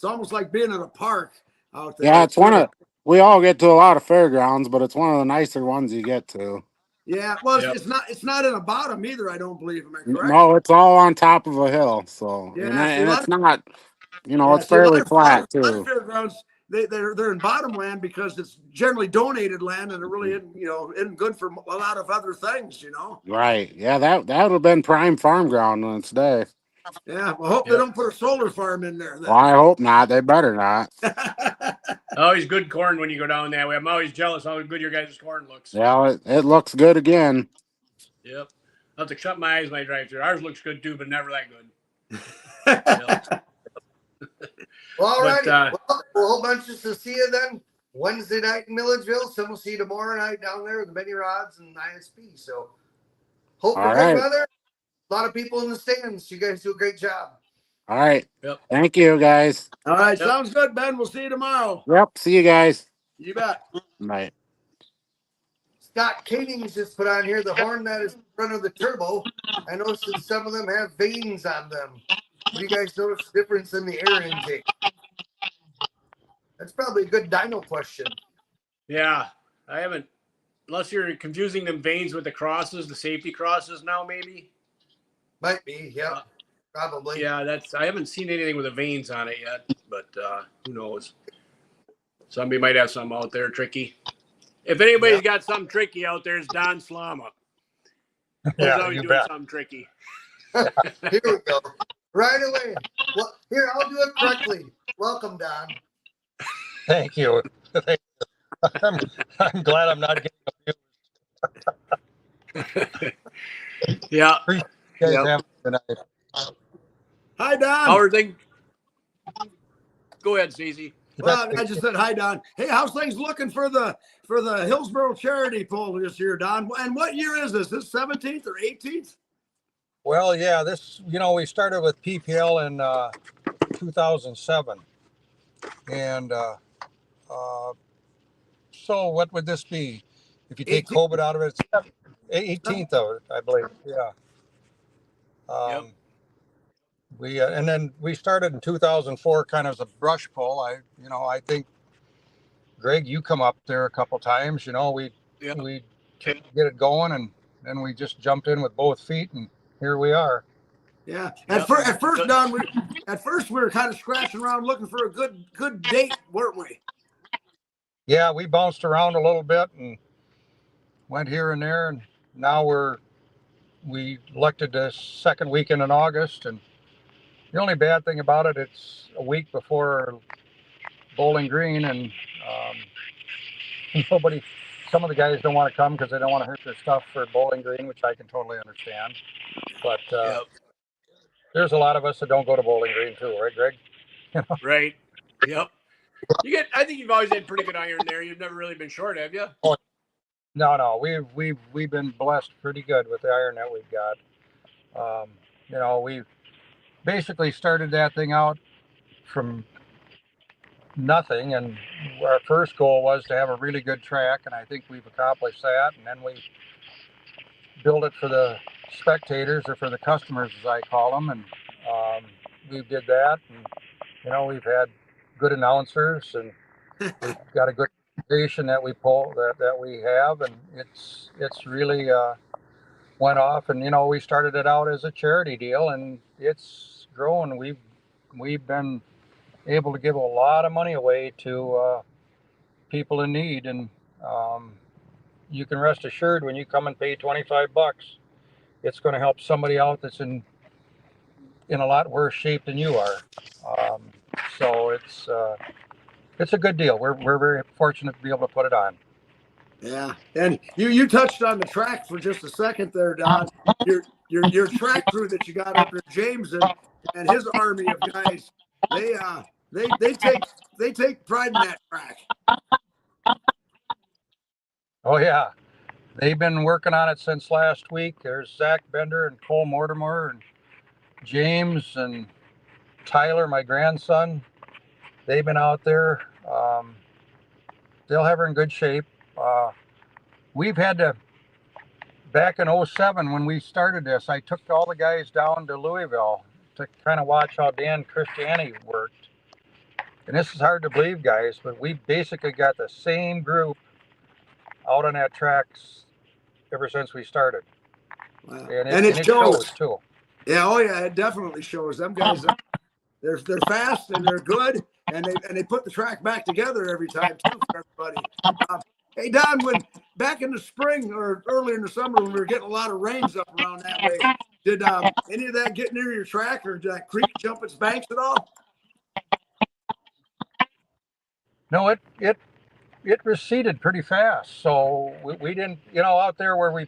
almost like being at a park out there. Yeah, we all get to a lot of fairgrounds, but it's one of the nicer ones you get to. Yeah, well, it's not in a bottom either. I don't believe. Am I correct? No, it's all on top of a hill. So Yeah, and it's not, it's a fairly lot of flat too. Fairgrounds, they're in bottom land because it's generally donated land and it really isn't good for a lot of other things. Right. Yeah, that would have been prime farm ground in its day. Yeah, well, I hope they don't put a solar farm in there. Then. Well, I hope not. They better not. Always good corn when you go down that way. I'm always jealous how good your guys' corn looks. Yeah, it looks good again. Yep. I'll have to shut my eyes when I drive through. Ours looks good too, but never that good. Well, all righty. Well, a whole bunch to see you then Wednesday night in Milledgeville. Some will see you tomorrow night down there with the Benny Rods and ISP. So hope for good weather. A lot of people in the stands. You guys do a great job. All right. Yep. Thank you, guys. All right. Yep. Sounds good, Ben. We'll see you tomorrow. Yep. See you guys. You bet. Bye. Scott Kading's just put on here the horn that is in front of the turbo. I noticed that some of them have vanes on them. Do you guys notice the difference in the air intake? That's probably a good dyno question. Yeah, I haven't, unless you're confusing them vanes with the crosses, the safety crosses now, maybe. Might be, yeah, probably. Yeah, I haven't seen anything with the vanes on it yet, but who knows? Somebody might have something out there tricky. If anybody's got something tricky out there, it's Don Slama. He's always doing something tricky. Here we go. Right away. Well, here, I'll do it correctly. Welcome, Don. Thank you. I'm glad I'm not getting abused. Yeah. Appreciate you guys Yep. having me tonight. Hi, Don. How are things? Go ahead, Stacey. Well, I just said hi, Don. Hey, how's things looking for the Hillsboro charity poll this year, Don? And what year is this? This 17th or 18th? Well, yeah, this, we started with PPL in 2007. And so what would this be? If you take 18th. COVID out of it, it's 18th of it, I believe. Yeah. Yep. And then we started in 2004 kind of as a brush pull. I think, Greg, you come up there a couple times, we Yep. get it going, and then we just jumped in with both feet, and here we are. Yeah. Yep. At first, Don, we were kind of scratching around looking for a good date, weren't we? Yeah, we bounced around a little bit and went here and there, and now we elected the second weekend in August. And the only bad thing about it, it's a week before Bowling Green, and some of the guys don't want to come because they don't want to hurt their stuff for Bowling Green, which I can totally understand. But Yep. there's a lot of us that don't go to Bowling Green too, right, Greg? Right. Yep. I think you've always had pretty good iron there. You've never really been short, have you? No, we've been blessed pretty good with the iron that we've got. We basically started that thing out from nothing, and our first goal was to have a really good track, and I think we've accomplished that. And then we build it for the spectators, or for the customers, as I call them, and we did that. And we've had good announcers, and we've got a good organization that we have, and it's really went off. And we started it out as a charity deal, and it's grown. We've been able to give a lot of money away to people in need, and you can rest assured, when you come and pay $25, it's going to help somebody out that's in a lot worse shape than you are. So it's a good deal. We're very fortunate to be able to put it on. Yeah, and you touched on the track for just a second there, Don. Your track crew that you got up there, James and his army of guys, they take pride in that track. Oh yeah, they've been working on it since last week. There's Zach Bender and Cole Mortimer and James and Tyler, my grandson. They've been out there. They'll have her in good shape. We've had to, back in 07 when we started this, I took all the guys down to Louisville to kind of watch how Dan Christiani worked. And this is hard to believe, guys, but we basically got the same group out on that track ever since we started. Wow. And it shows too. Yeah, oh yeah, it definitely shows. Them guys, they're fast and they're good, and they put the track back together every time too for everybody. Hey Don, when back in the spring or early in the summer when we were getting a lot of rains up around that way, did any of that get near your track, or did that creek jump its banks at all? No, it receded pretty fast. So we didn't, out there where we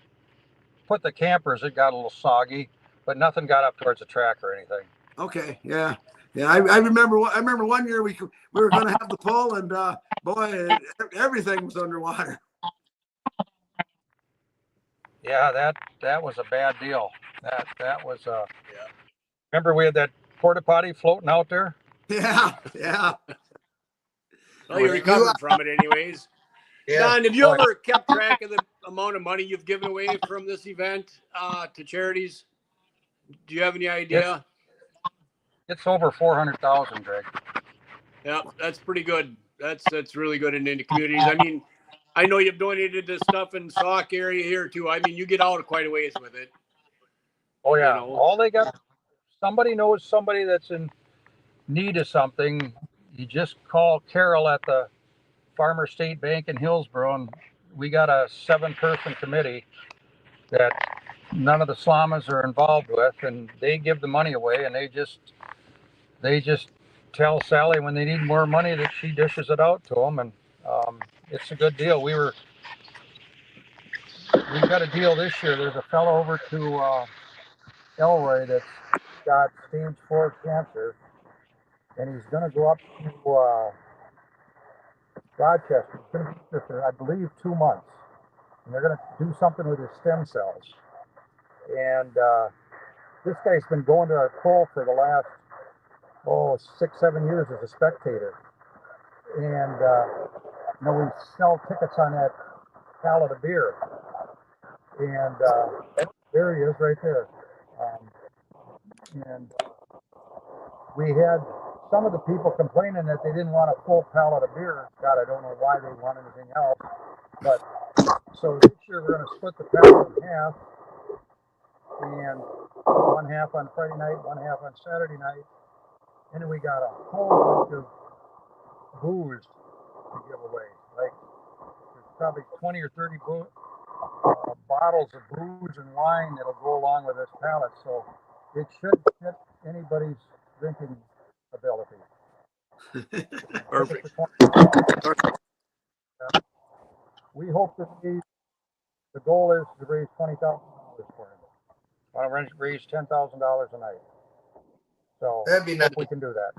put the campers, it got a little soggy, but nothing got up towards the track or anything. Okay, yeah. I remember one year we were going to have the pull, and boy, everything was underwater. Yeah, that was a bad deal. That was Remember we had that porta potty floating out there? Yeah. Well, you recovered from it anyways. Yeah. Don, have you ever kept track of the amount of money you've given away from this event to charities? Do you have any idea? It's over 400,000, Greg. Yeah, that's pretty good. That's really good in the communities. I mean, I know you've donated to stuff in Sauk area here too. I mean, you get out quite a ways with it. Oh yeah. All they got, somebody knows somebody that's in need of something. You just call Carol at the Farmer State Bank in Hillsboro, and we got a 7-person committee that none of the Slamas are involved with, and they give the money away, and they just tell Sally when they need more money that she dishes it out to them, and it's a good deal. we've got a deal this year. There's a fellow over to Elroy that's got stage 4 cancer, and he's going to go up to Rochester. He's going to be there for, I believe, 2 months, and they're going to do something with his stem cells. And this guy's been going to our poll for the last 6, 7 years as a spectator. And we sell tickets on that pallet of beer. And there he is right there. And we had some of the people complaining that they didn't want a full pallet of beer. God, I don't know why they want anything else. But so this year we're going to split the pallet in half. And one half on Friday night, one half on Saturday night. And then we got a whole bunch of booze to give away. Like, there's probably 20 or 30 bottles of booze and wine that'll go along with this pallet. So it should fit anybody's drinking ability. Perfect. We hope that the goal is to raise $20,000 for him. I want to raise $10,000 a night. So That'd be nice. we can do that.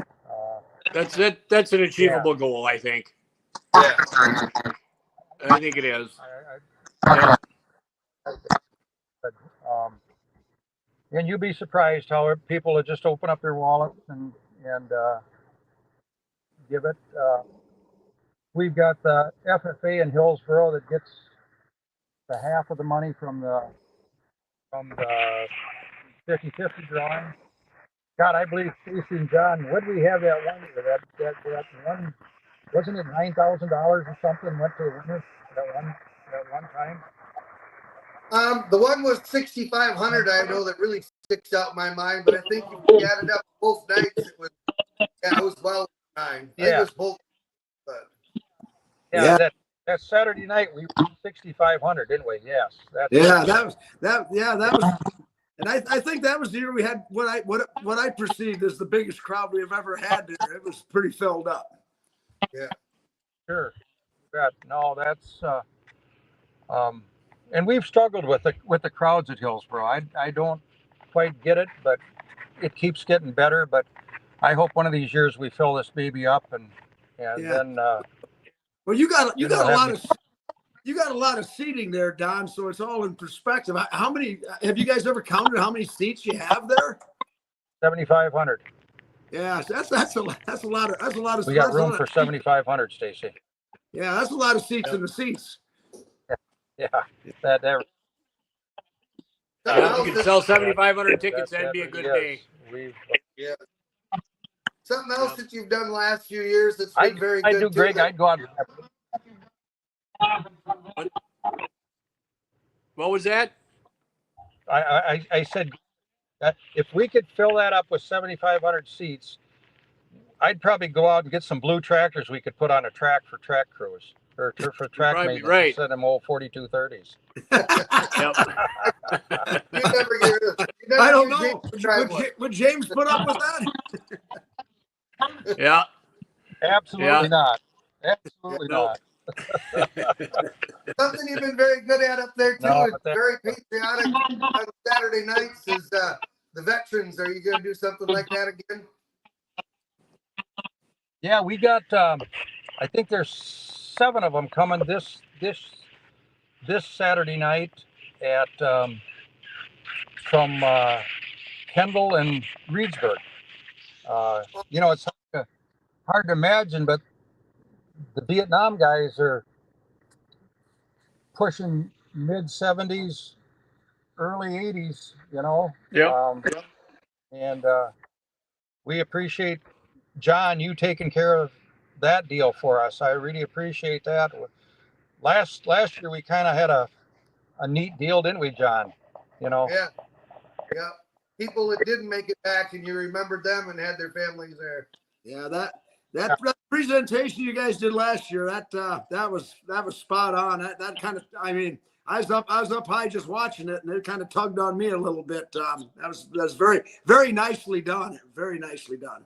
That's it. That's an achievable goal, I think. Yeah. I think it is. And you'd be surprised how people will just open up their wallets and give it. We've got the FFA in Hillsboro that gets the half of the money from the 50-50 drawing. God, I believe Stacy and John, what did we have that one year? That one, wasn't it $9,000 or something went to the winner that one time? The one was 6,500. I know that really sticks out in my mind, but I think if we added up both nights, it was well nine. I think it was both. But That Saturday night we won 6,500, didn't we? Yes. That was. And I think that was the year we had what I perceived as the biggest crowd we have ever had there. It was pretty filled up. Yeah. Sure. No, that's and we've struggled with the crowds at Hillsboro. I don't quite get it, but it keeps getting better. But I hope one of these years we fill this baby up and then. Well, you got a lot of seating there, Don. So it's all in perspective. How many have you guys ever counted? How many seats you have there? 7,500. Yeah, that's a lot of. We got room for 7,500, Stacy. Yeah, that's a lot of seats in the seats. Yeah, that. You can sell 7,500 tickets. That'd be a good day. Yeah. Something else that you've done the last few years that's been very good. I do, Greg. I'd go out. What was that? I said that if we could fill that up with 7,500 seats, I'd probably go out and get some blue tractors we could put on a track for track crews or for track maintenance. Right. Instead of them old 4230s. Yep. I don't know. Would James put up with that? Yeah. Absolutely not. Absolutely not. Something you've been very good at up there too. It's very patriotic on Saturday nights is the veterans. Are you going to do something like that again? Yeah, we got. I think there's 7 of them coming this Saturday night at from Kendall and Reedsburg. It's hard to imagine, but the Vietnam guys are pushing mid 70s, early 80s. And we appreciate John, you taking care of that deal for us. I really appreciate that. Last year we kind of had a neat deal, didn't we, John? Yeah. People that didn't make it back, and you remembered them and had their families there. Yeah, that presentation you guys did last year, that was spot on. That kind of, I mean, I was up high just watching it, and it kind of tugged on me a little bit. That was very, very nicely done. Very nicely done.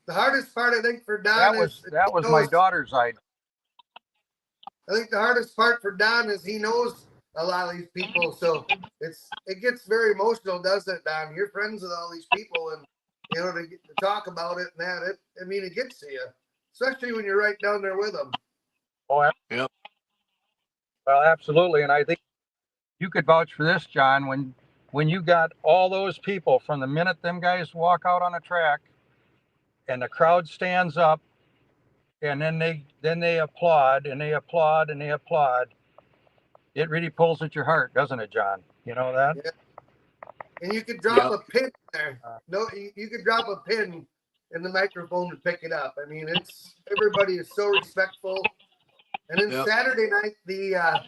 The hardest part, I think, for Don that was my daughter's idea. I think the hardest part for Don is he knows a lot of these people, so it gets very emotional, doesn't it, Don? You're friends with all these people, and to get to talk about it and that. It gets to you, especially when you're right down there with them. Oh, Yep. well, absolutely. And I think you could vouch for this, John, when you got all those people from the minute them guys walk out on a track and the crowd stands up and then they applaud and they applaud and they applaud. It really pulls at your heart, doesn't it, John? You know that? Yeah. And you could drop Yep. a pin there. No, you could drop a pin in the microphone to pick it up. I mean, everybody is so respectful. And then Yep. Saturday night, the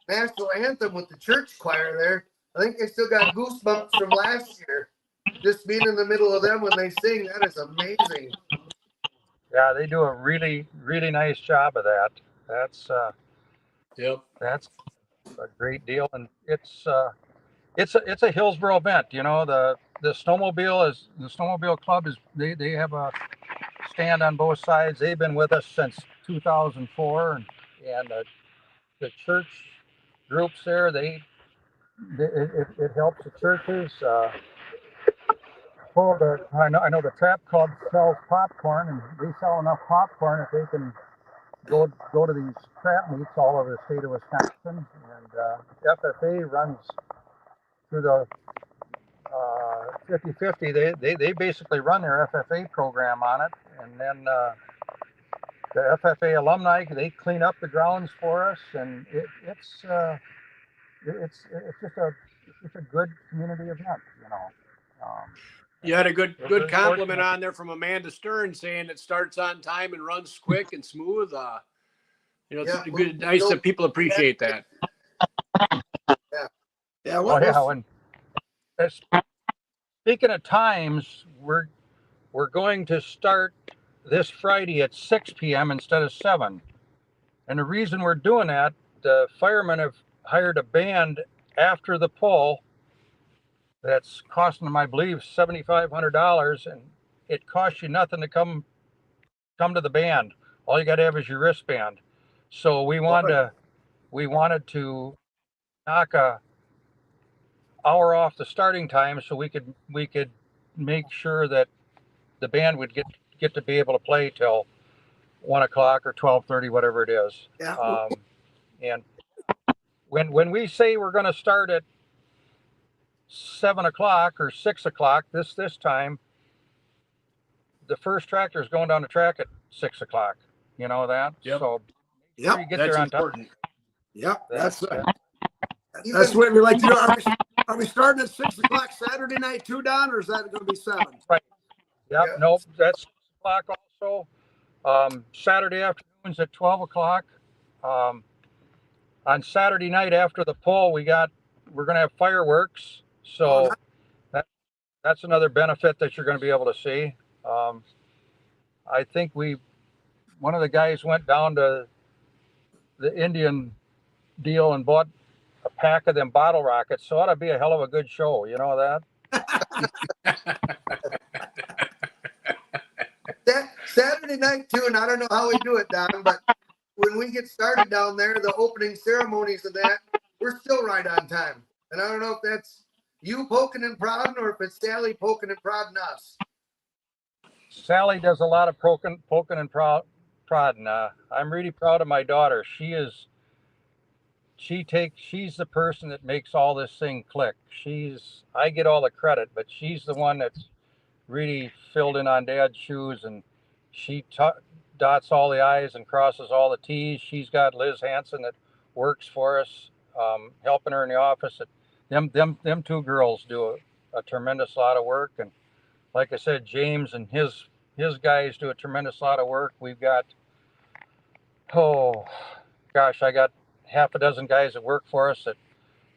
national anthem with the church choir there. I think they still got goosebumps from last year. Just being in the middle of them when they sing, that is amazing. Yeah, they do a really, really nice job of that. Yep. That's a great deal, and it's a Hillsboro event. The snowmobile club is they have a stand on both sides. They've been with us since 2004, and the church groups there, it helps the churches. I know the Trap Club sells popcorn, and they sell enough popcorn if they can go to these trap meets all over the state of Wisconsin. And FFA runs through the 50/50. They basically run their FFA program on it, and then the FFA alumni, they clean up the grounds for us, and it's just a good community event. You had a good We're compliment fortunate. on there from Amanda Stern saying it starts on time and runs quick and smooth. It's Yeah, good, nice that people appreciate that. Yeah. Oh yeah, and speaking of times, we're going to start this Friday at 6 p.m. instead of 7. And the reason we're doing that, the firemen have hired a band after the pull that's costing them, I believe, $7,500, and it costs you nothing to come to the band. All you got to have is your wristband. So we wanted to knock a hour off the starting time so we could make sure that the band would get to be able to play till 1 o'clock or 12:30, whatever it is. Yeah. And when we say we're going to start at 7 o'clock or 6 o'clock this time, the first tractor is going down the track at 6 o'clock. You know that? Yep. So Yep. you get That's there on important. Yep. That's Even, what we like to do. Are we starting at 6 o'clock Saturday night too, Don, or is that going to be 7? Right. Yep. Yeah. Nope. That's 6 o'clock also. Saturday afternoons at 12 o'clock. On Saturday night after the pull, we're going to have fireworks. So that's another benefit that you're going to be able to see. I think one of the guys went down to the Indian deal and bought a pack of them bottle rockets. So it ought to be a hell of a good show. You know that? that Saturday night too, and I don't know how we do it, Don, but when we get started down there, the opening ceremonies of that, we're still right on time. And I don't know if that's you poking and prodding or if it's Sally poking and prodding us. Sally does a lot of poking and prodding. I'm really proud of my daughter. She's the person that makes all this thing click. I get all the credit, but she's the one that's really filled in on Dad's shoes, and she dots all the I's and crosses all the T's. She's got Liz Hanson that works for us, helping her in the office. Them two girls do a tremendous lot of work, and like I said, James and his guys do a tremendous lot of work. We've got, I got half a dozen guys that work for us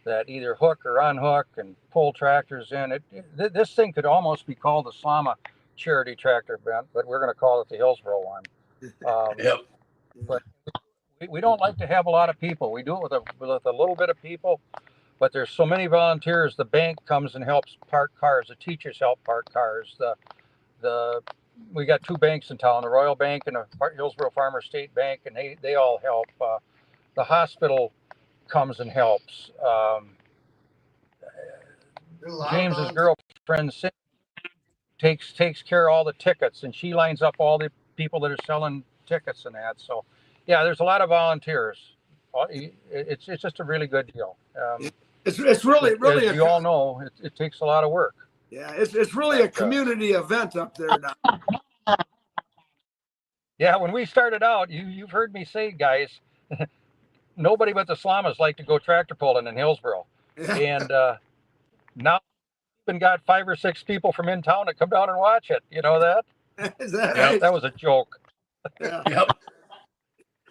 that either hook or unhook and pull tractors in. This thing could almost be called the Slama charity tractor event, but we're going to call it the Hillsboro one. Yep. But we don't like to have a lot of people. We do it with a little bit of people, but there's so many volunteers. The bank comes and helps park cars. The teachers help park cars. We got 2 banks in town, the Royal Bank and the Hillsboro Farmer State Bank, and they all help. the hospital comes and helps. There's a lot of James's volunteers. girlfriend Cindy takes care of all the tickets, and she lines up all the people that are selling tickets and that. So, yeah, there's a lot of volunteers. It's just a really good deal. It's really As you all know, it takes a lot of work. yeah, it's really a community event up there now. Yeah, when we started out, you've heard me say, guys, nobody but the Slamas like to go tractor pulling in Hillsboro, Yeah. and now we've even got 5 or 6 people from in town that come down and watch it. You know that? Is that Yep. right? That was a joke. Yeah. Yep.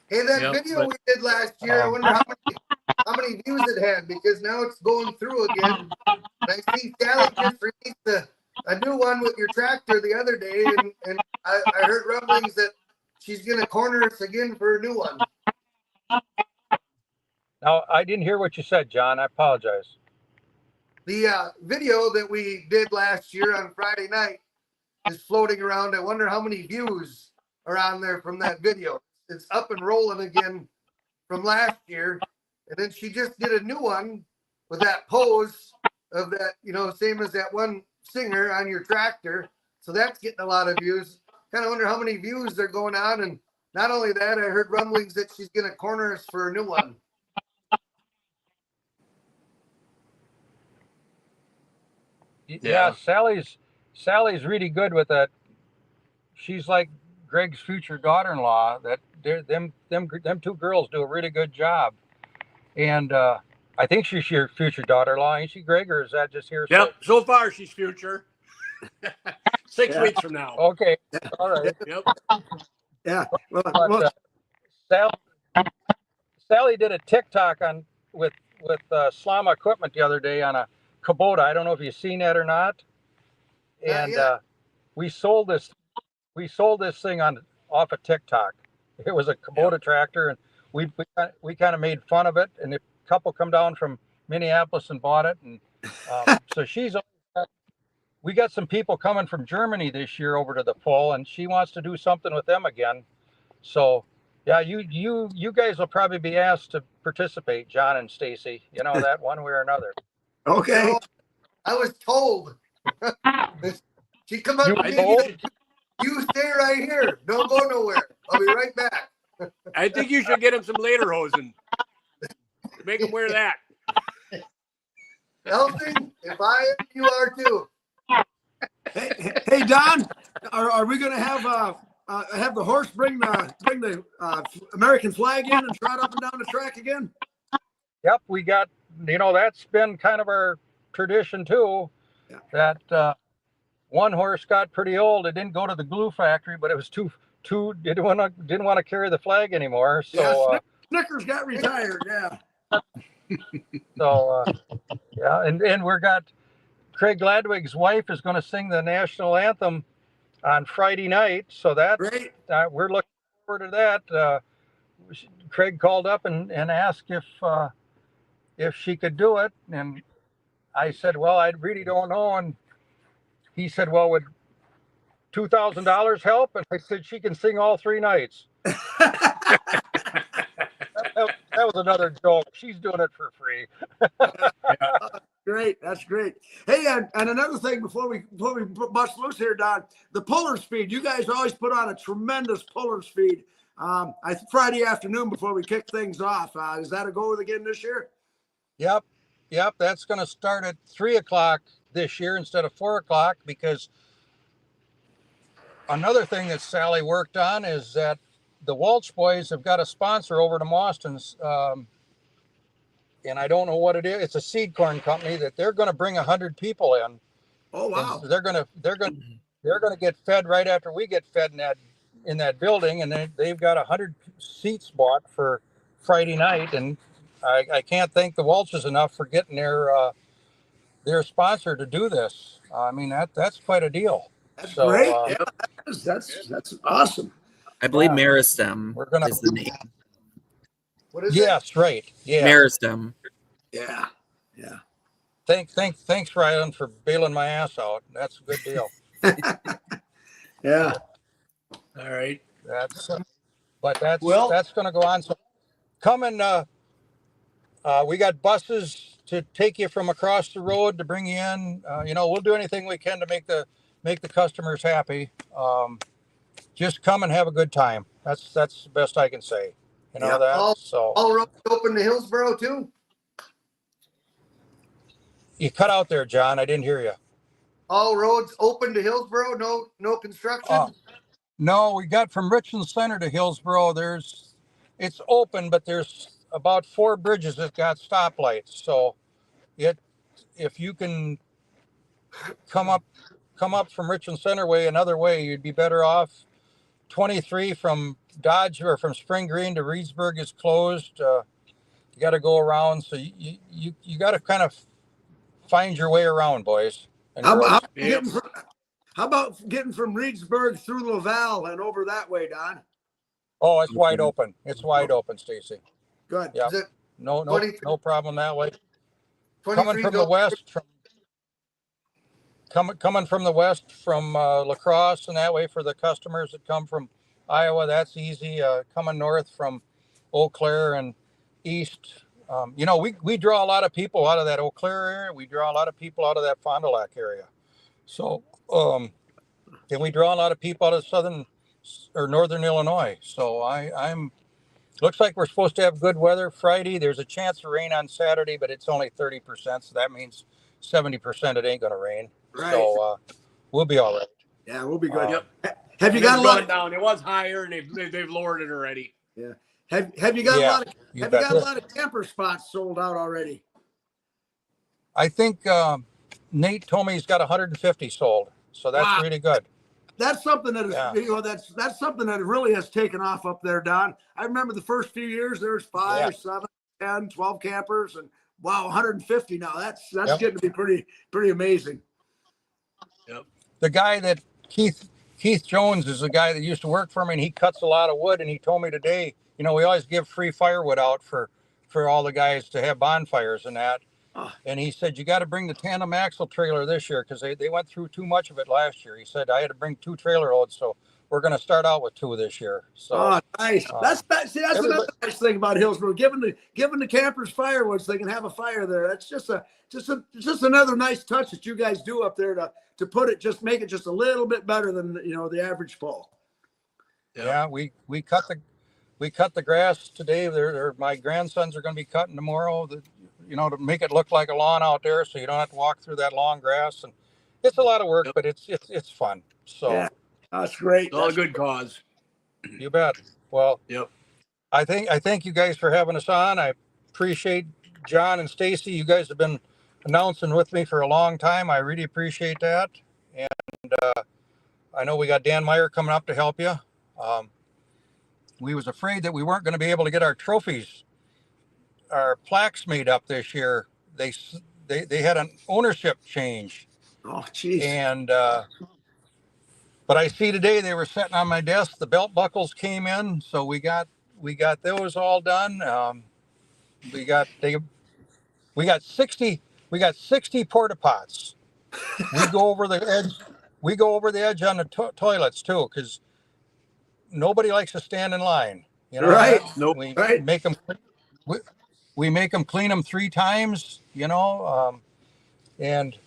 Hey, that Yep, video but- we did last year, I wonder how many views it had, because now it's going through again. And I see Sally just released a new one with your tractor the other day, and I heard rumblings that she's gonna corner us again for a new one. Now, I didn't hear what you said, John. I apologize. The video that we did last year on Friday night is floating around. I wonder how many views are on there from that video. It's up and rolling again from last year. And then she just did a new one with that pose of that, same as that one singer on your tractor. So that's getting a lot of views. Kind of wonder how many views they're going on. And not only that, I heard rumblings that she's going to corner us for a new one. Yeah, Sally's really good with that. She's like Greg's future daughter-in-law. That them 2 girls do a really good job. And I think she's your future daughter-in-law, ain't she, Greg, or is that just hearsay? Yep. So far, she's future. 6 Yeah. weeks from now. Okay. All right. Yep. Yeah. But Sally did a TikTok with Slama equipment the other day on a Kubota. I don't know if you've seen that or not. And we sold this thing off of TikTok. It was a Kubota tractor, and we kind of made fun of it. And a couple come down from Minneapolis and bought it, and so we got some people coming from Germany this year over to the pull, and she wants to do something with them again. So yeah, you guys will probably be asked to participate, John and Stacy. You know that one way or another. Okay. I was told. She come up You to were me. told? You stay right here. Don't go nowhere. I'll be right back. I think you should get him some lederhosen. Make him wear that. Elton, if I am, you are too. Hey, Don, are we going to have the horse bring the American flag in and trot up and down the track again? Yep, we got, that's been kind of our tradition too. Yeah. That one horse got pretty old. It didn't go to the glue factory, but it was too didn't want to carry the flag anymore. So Snickers got retired. Yeah. So yeah, and we got Craig Gladwig's wife is going to sing the national anthem on Friday night. So that's great. We're looking forward to that. Craig called up and asked if she could do it, and I said, well, I really don't know. And he said, well, would $2,000 help? And I said, she can sing all 3 nights. That was another joke. She's doing it for free. Great. That's great. Hey, and another thing before we bust loose here, Don, the puller speed. You guys always put on a tremendous puller speed. Friday afternoon before we kick things off. Is that a go again this year? Yep. That's going to start at 3:00 this year instead of 4:00, because another thing that Sally worked on is that the Walsh boys have got a sponsor over to Mauston's, and I don't know what it is. It's a seed corn company that they're going to bring 100 people in. Oh wow! They're going to get fed right after we get fed in that building, and they've got 100 seats bought for Friday night, and I can't thank the Walshes enough for getting their sponsor to do this. I mean that's quite a deal. That's great. Yeah, that's awesome. I believe Meristem is the name. What is yes, right. Yeah. Meristem. Yeah. Thanks, Ryan, for bailing my ass out. That's a good deal. Yeah. All right. That's going to go on. So come and we got buses to take you from across the road to bring you in. We'll do anything we can to make the customers happy. Just come and have a good time. That's the best I can say. You know Yep. that. All So roads open to Hillsboro too? you cut out there, John. I didn't hear you. All roads open to Hillsboro? No construction? No, we got from Richland Center to Hillsboro. It's open, but there's about 4 bridges that got stoplights. So if you can come up from Richland Center way another way, you'd be better off. 23 from Dodge or from Spring Green to Reedsburg is closed. You got to go around, so you got to kind of find your way around, boys and girls. How about getting from Reedsburg through Laval and over that way, Don? Oh, it's wide open. It's wide open, Stacy. Good. Yeah. Is it No 23 problem that way. 23 Coming from the west, coming from the west, from La Crosse and that way for the customers that come from Iowa, that's easy. Coming north from Eau Claire and east, we draw a lot of people out of that Eau Claire area. We draw a lot of people out of that Fond du Lac area. So, and we draw a lot of people out of southern or northern Illinois. So I'm looks like we're supposed to have good weather Friday. There's a chance of rain on Saturday, but it's only 30%. So that means 70% it ain't going to rain. Right. So we'll be all right. Yeah, we'll be good. Yep. Have you got a lot down? It was higher, and they've lowered it already. Yeah. Have you got a lot of you have bet. you got a lot of camper spots sold out already? I think Nate told me he's got 150 sold. So that's Wow. really good. That's something that is, Yeah. that's something that really has taken off up there, Don. I remember the first few years there was 5, 7, 10, 12 campers, and wow, 150 now. That's getting to be pretty amazing. Yep. The guy that Keith Jones is the guy that used to work for me, and he cuts a lot of wood. And he told me today, we always give free firewood out for all the guys to have bonfires and that. And he said, you got to bring the tandem axle trailer this year because they went through too much of it last year. He said, I had to bring 2 trailer loads. So we're going to start out with 2 this year. So nice. That's another nice thing about Hillsboro. Giving the campers firewood so they can have a fire there. That's just another nice touch that you guys do up there to make it just a little bit better than the average fall. Yeah, we cut the grass today. My grandsons are going to be cutting tomorrow. To make it look like a lawn out there, so you don't have to walk through that long grass. And it's a lot of work, but it's fun. So yeah, that's great. It's all a good cause. You bet. Well, yep. I thank you guys for having us on. I appreciate John and Stacy. You guys have been announcing with me for a long time. I really appreciate that. And I know we got Dan Meyer coming up to help you. We was afraid that we weren't going to be able to get our trophies, our plaques made up this year. They had an ownership change. Oh, geez. And but I see today they were sitting on my desk. The belt buckles came in, so we got those all done. We got 60 porta pots. We go over the edge. We go over the edge on the toilets too, because nobody likes to stand in line. Right. Nope. We Right. make them. We make them clean them 3 times. And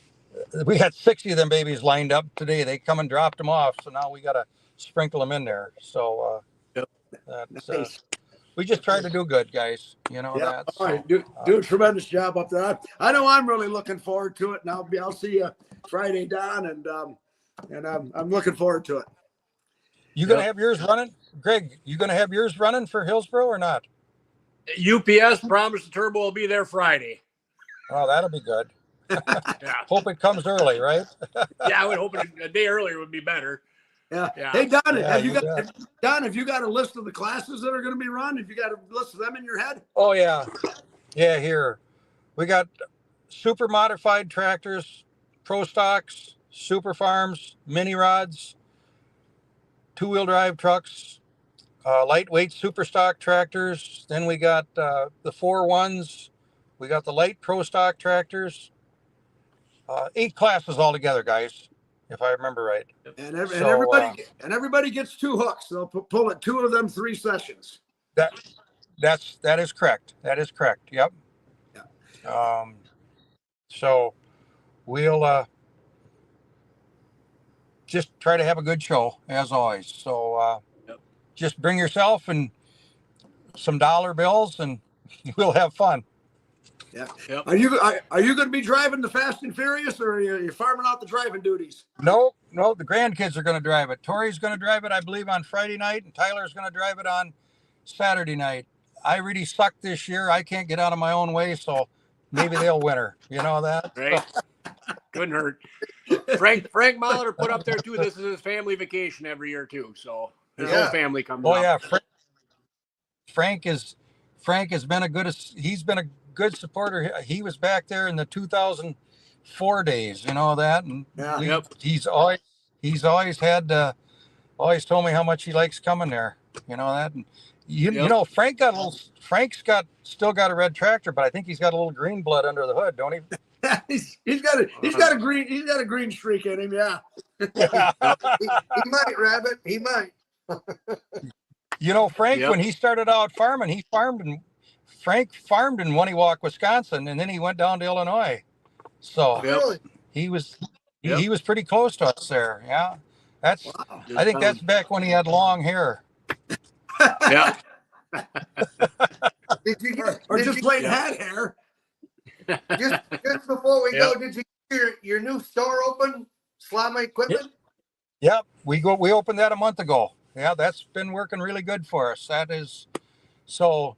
we had 60 of them babies lined up today. They come and dropped them off, so now we got to sprinkle them in there. So Yep. that's Nice. we just try to do good, guys. Yeah, that. all right. So, Do a tremendous job up there. I know I'm really looking forward to it, and I'll see you Friday, Don, and I'm looking forward to it. you gonna have yours running, Greg? You gonna have yours running for Hillsboro or not? UPS promised the turbo will be there Friday. Oh, that'll be good. Yeah. Hope it comes early, right? Yeah, I would hope a day earlier would be better. Yeah. Yeah. Hey, Don, Yeah, have you bet. have you got a list of the classes that are going to be run? Have you got a list of them in your head? Oh yeah. Here we got super modified tractors, pro stocks, super farms, mini rods, 2-wheel drive trucks, lightweight super stock tractors. Then we got the 4-1s. We got the light pro stock tractors. 8 classes altogether, guys, if I remember right. And So, everybody gets 2 hooks. They'll pull it 2 of them 3 sessions. That is correct. That is correct. Yep. Yeah. So we'll just try to have a good show as always. So Yep. just bring yourself and some dollar bills, and we'll have fun. Yeah. Yep. Are you going to be driving the Fast and Furious, or are you farming out the driving duties? No, the grandkids are going to drive it. Tori's going to drive it, I believe, on Friday night, and Tyler's going to drive it on Saturday night. I really suck this year. I can't get out of my own way, so maybe they'll win her. You know that? Right. Couldn't hurt. Frank Molitor put up there too. This is his family vacation every year too. So his whole family comes Oh up. yeah, Frank has been he's been a good supporter. He was back there in the 2004 days, you know that, and he's always had always told me how much he likes coming there, you know that, and you know Frank's still got a red tractor, but I think he's got a little green blood under the hood, don't he? he's got a green streak in him, yeah. He might, Rabbit. He might. You know, Frank, when he started out farming, Frank farmed in Waniwak, Wisconsin, and then he went down to Illinois. So Really? he was pretty close to us there. Yeah. I think that's back when he had long hair. Yeah. Did plain had hair. Just before we go, did you get your new store open? Slama Equipment? Yep. We opened that a month ago. Yeah, that's been working really good for us. That is so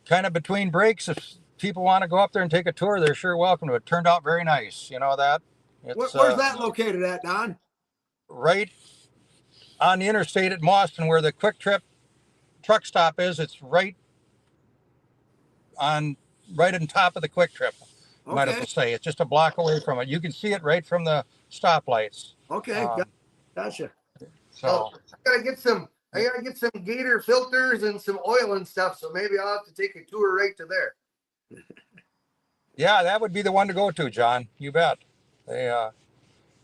kind of between breaks. If people want to go up there and take a tour, they're sure welcome to it. Turned out very nice. You know that. Where's that located at, Don? Right on the interstate at Mauston, where the Quick Trip truck stop is. It's right on top of the Quick Trip. Okay. Might as well say it's just a block away from it. You can see it right from the stoplights. Okay, gotcha. So I gotta get some Gator filters and some oil and stuff. So maybe I'll have to take a tour right to there. Yeah, that would be the one to go to, John. You bet.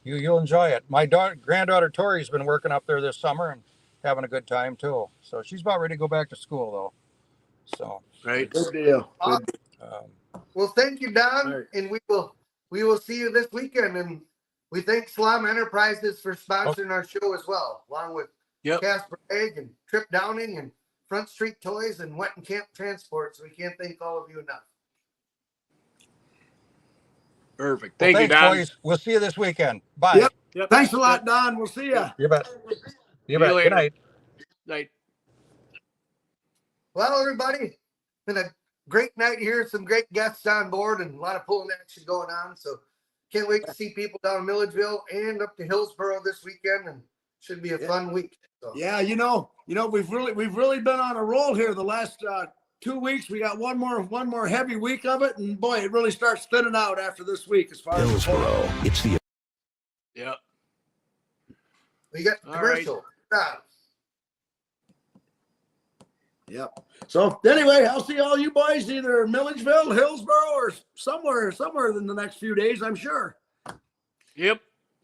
You'll enjoy it. My granddaughter Tori's been working up there this summer and having a good time too. So she's about ready to go back to school though. So right. Good deal. Well, thank you, Don, right. and we will see you this weekend. And we thank Slama Enterprises for sponsoring our show as well, along with Casper Egg and Trip Downing and Front Street Toys and Wet and Camp Transport. So we can't thank all of you enough. Perfect. Thank you, Don. Boys. We'll see you this weekend. Bye. Yep. Thanks a lot, Don. We'll see you. You bet. You bet. Good night. Night. Well, everybody, been a great night here. Some great guests on board and a lot of pulling action going on. So can't wait to see people down in Milledgeville and up to Hillsboro this weekend, and should be a fun week. So. Yeah, you know, we've really been on a roll here the last 2 weeks. We got one more heavy week of it, and boy, it really starts spinning out after this week as far Hillsboro. It's the We got the commercial. Right. Yep. So anyway, I'll see all you boys either Milledgeville, Hillsboro, or somewhere in the next few days, I'm sure. Yep.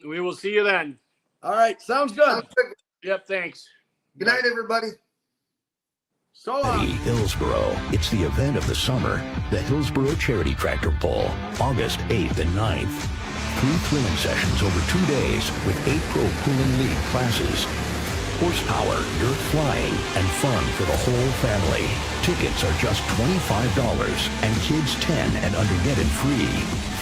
We will see you then. All right. Sounds good. Yep. Thanks. Good night, everybody. So long. Hillsboro. It's the event of the summer, the Hillsboro Charity Tractor Pull, August 8th and 9th. 3 thrilling sessions over 2 days with 8 Pro Pulling League classes. Horsepower, dirt flying, and fun for the whole family. Tickets are just $25 and kids 10 and under get it free.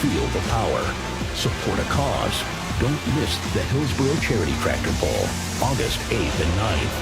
Feel the power. Support a cause. Don't miss the Hillsboro Charity Tractor Pull, August 8th and 9th.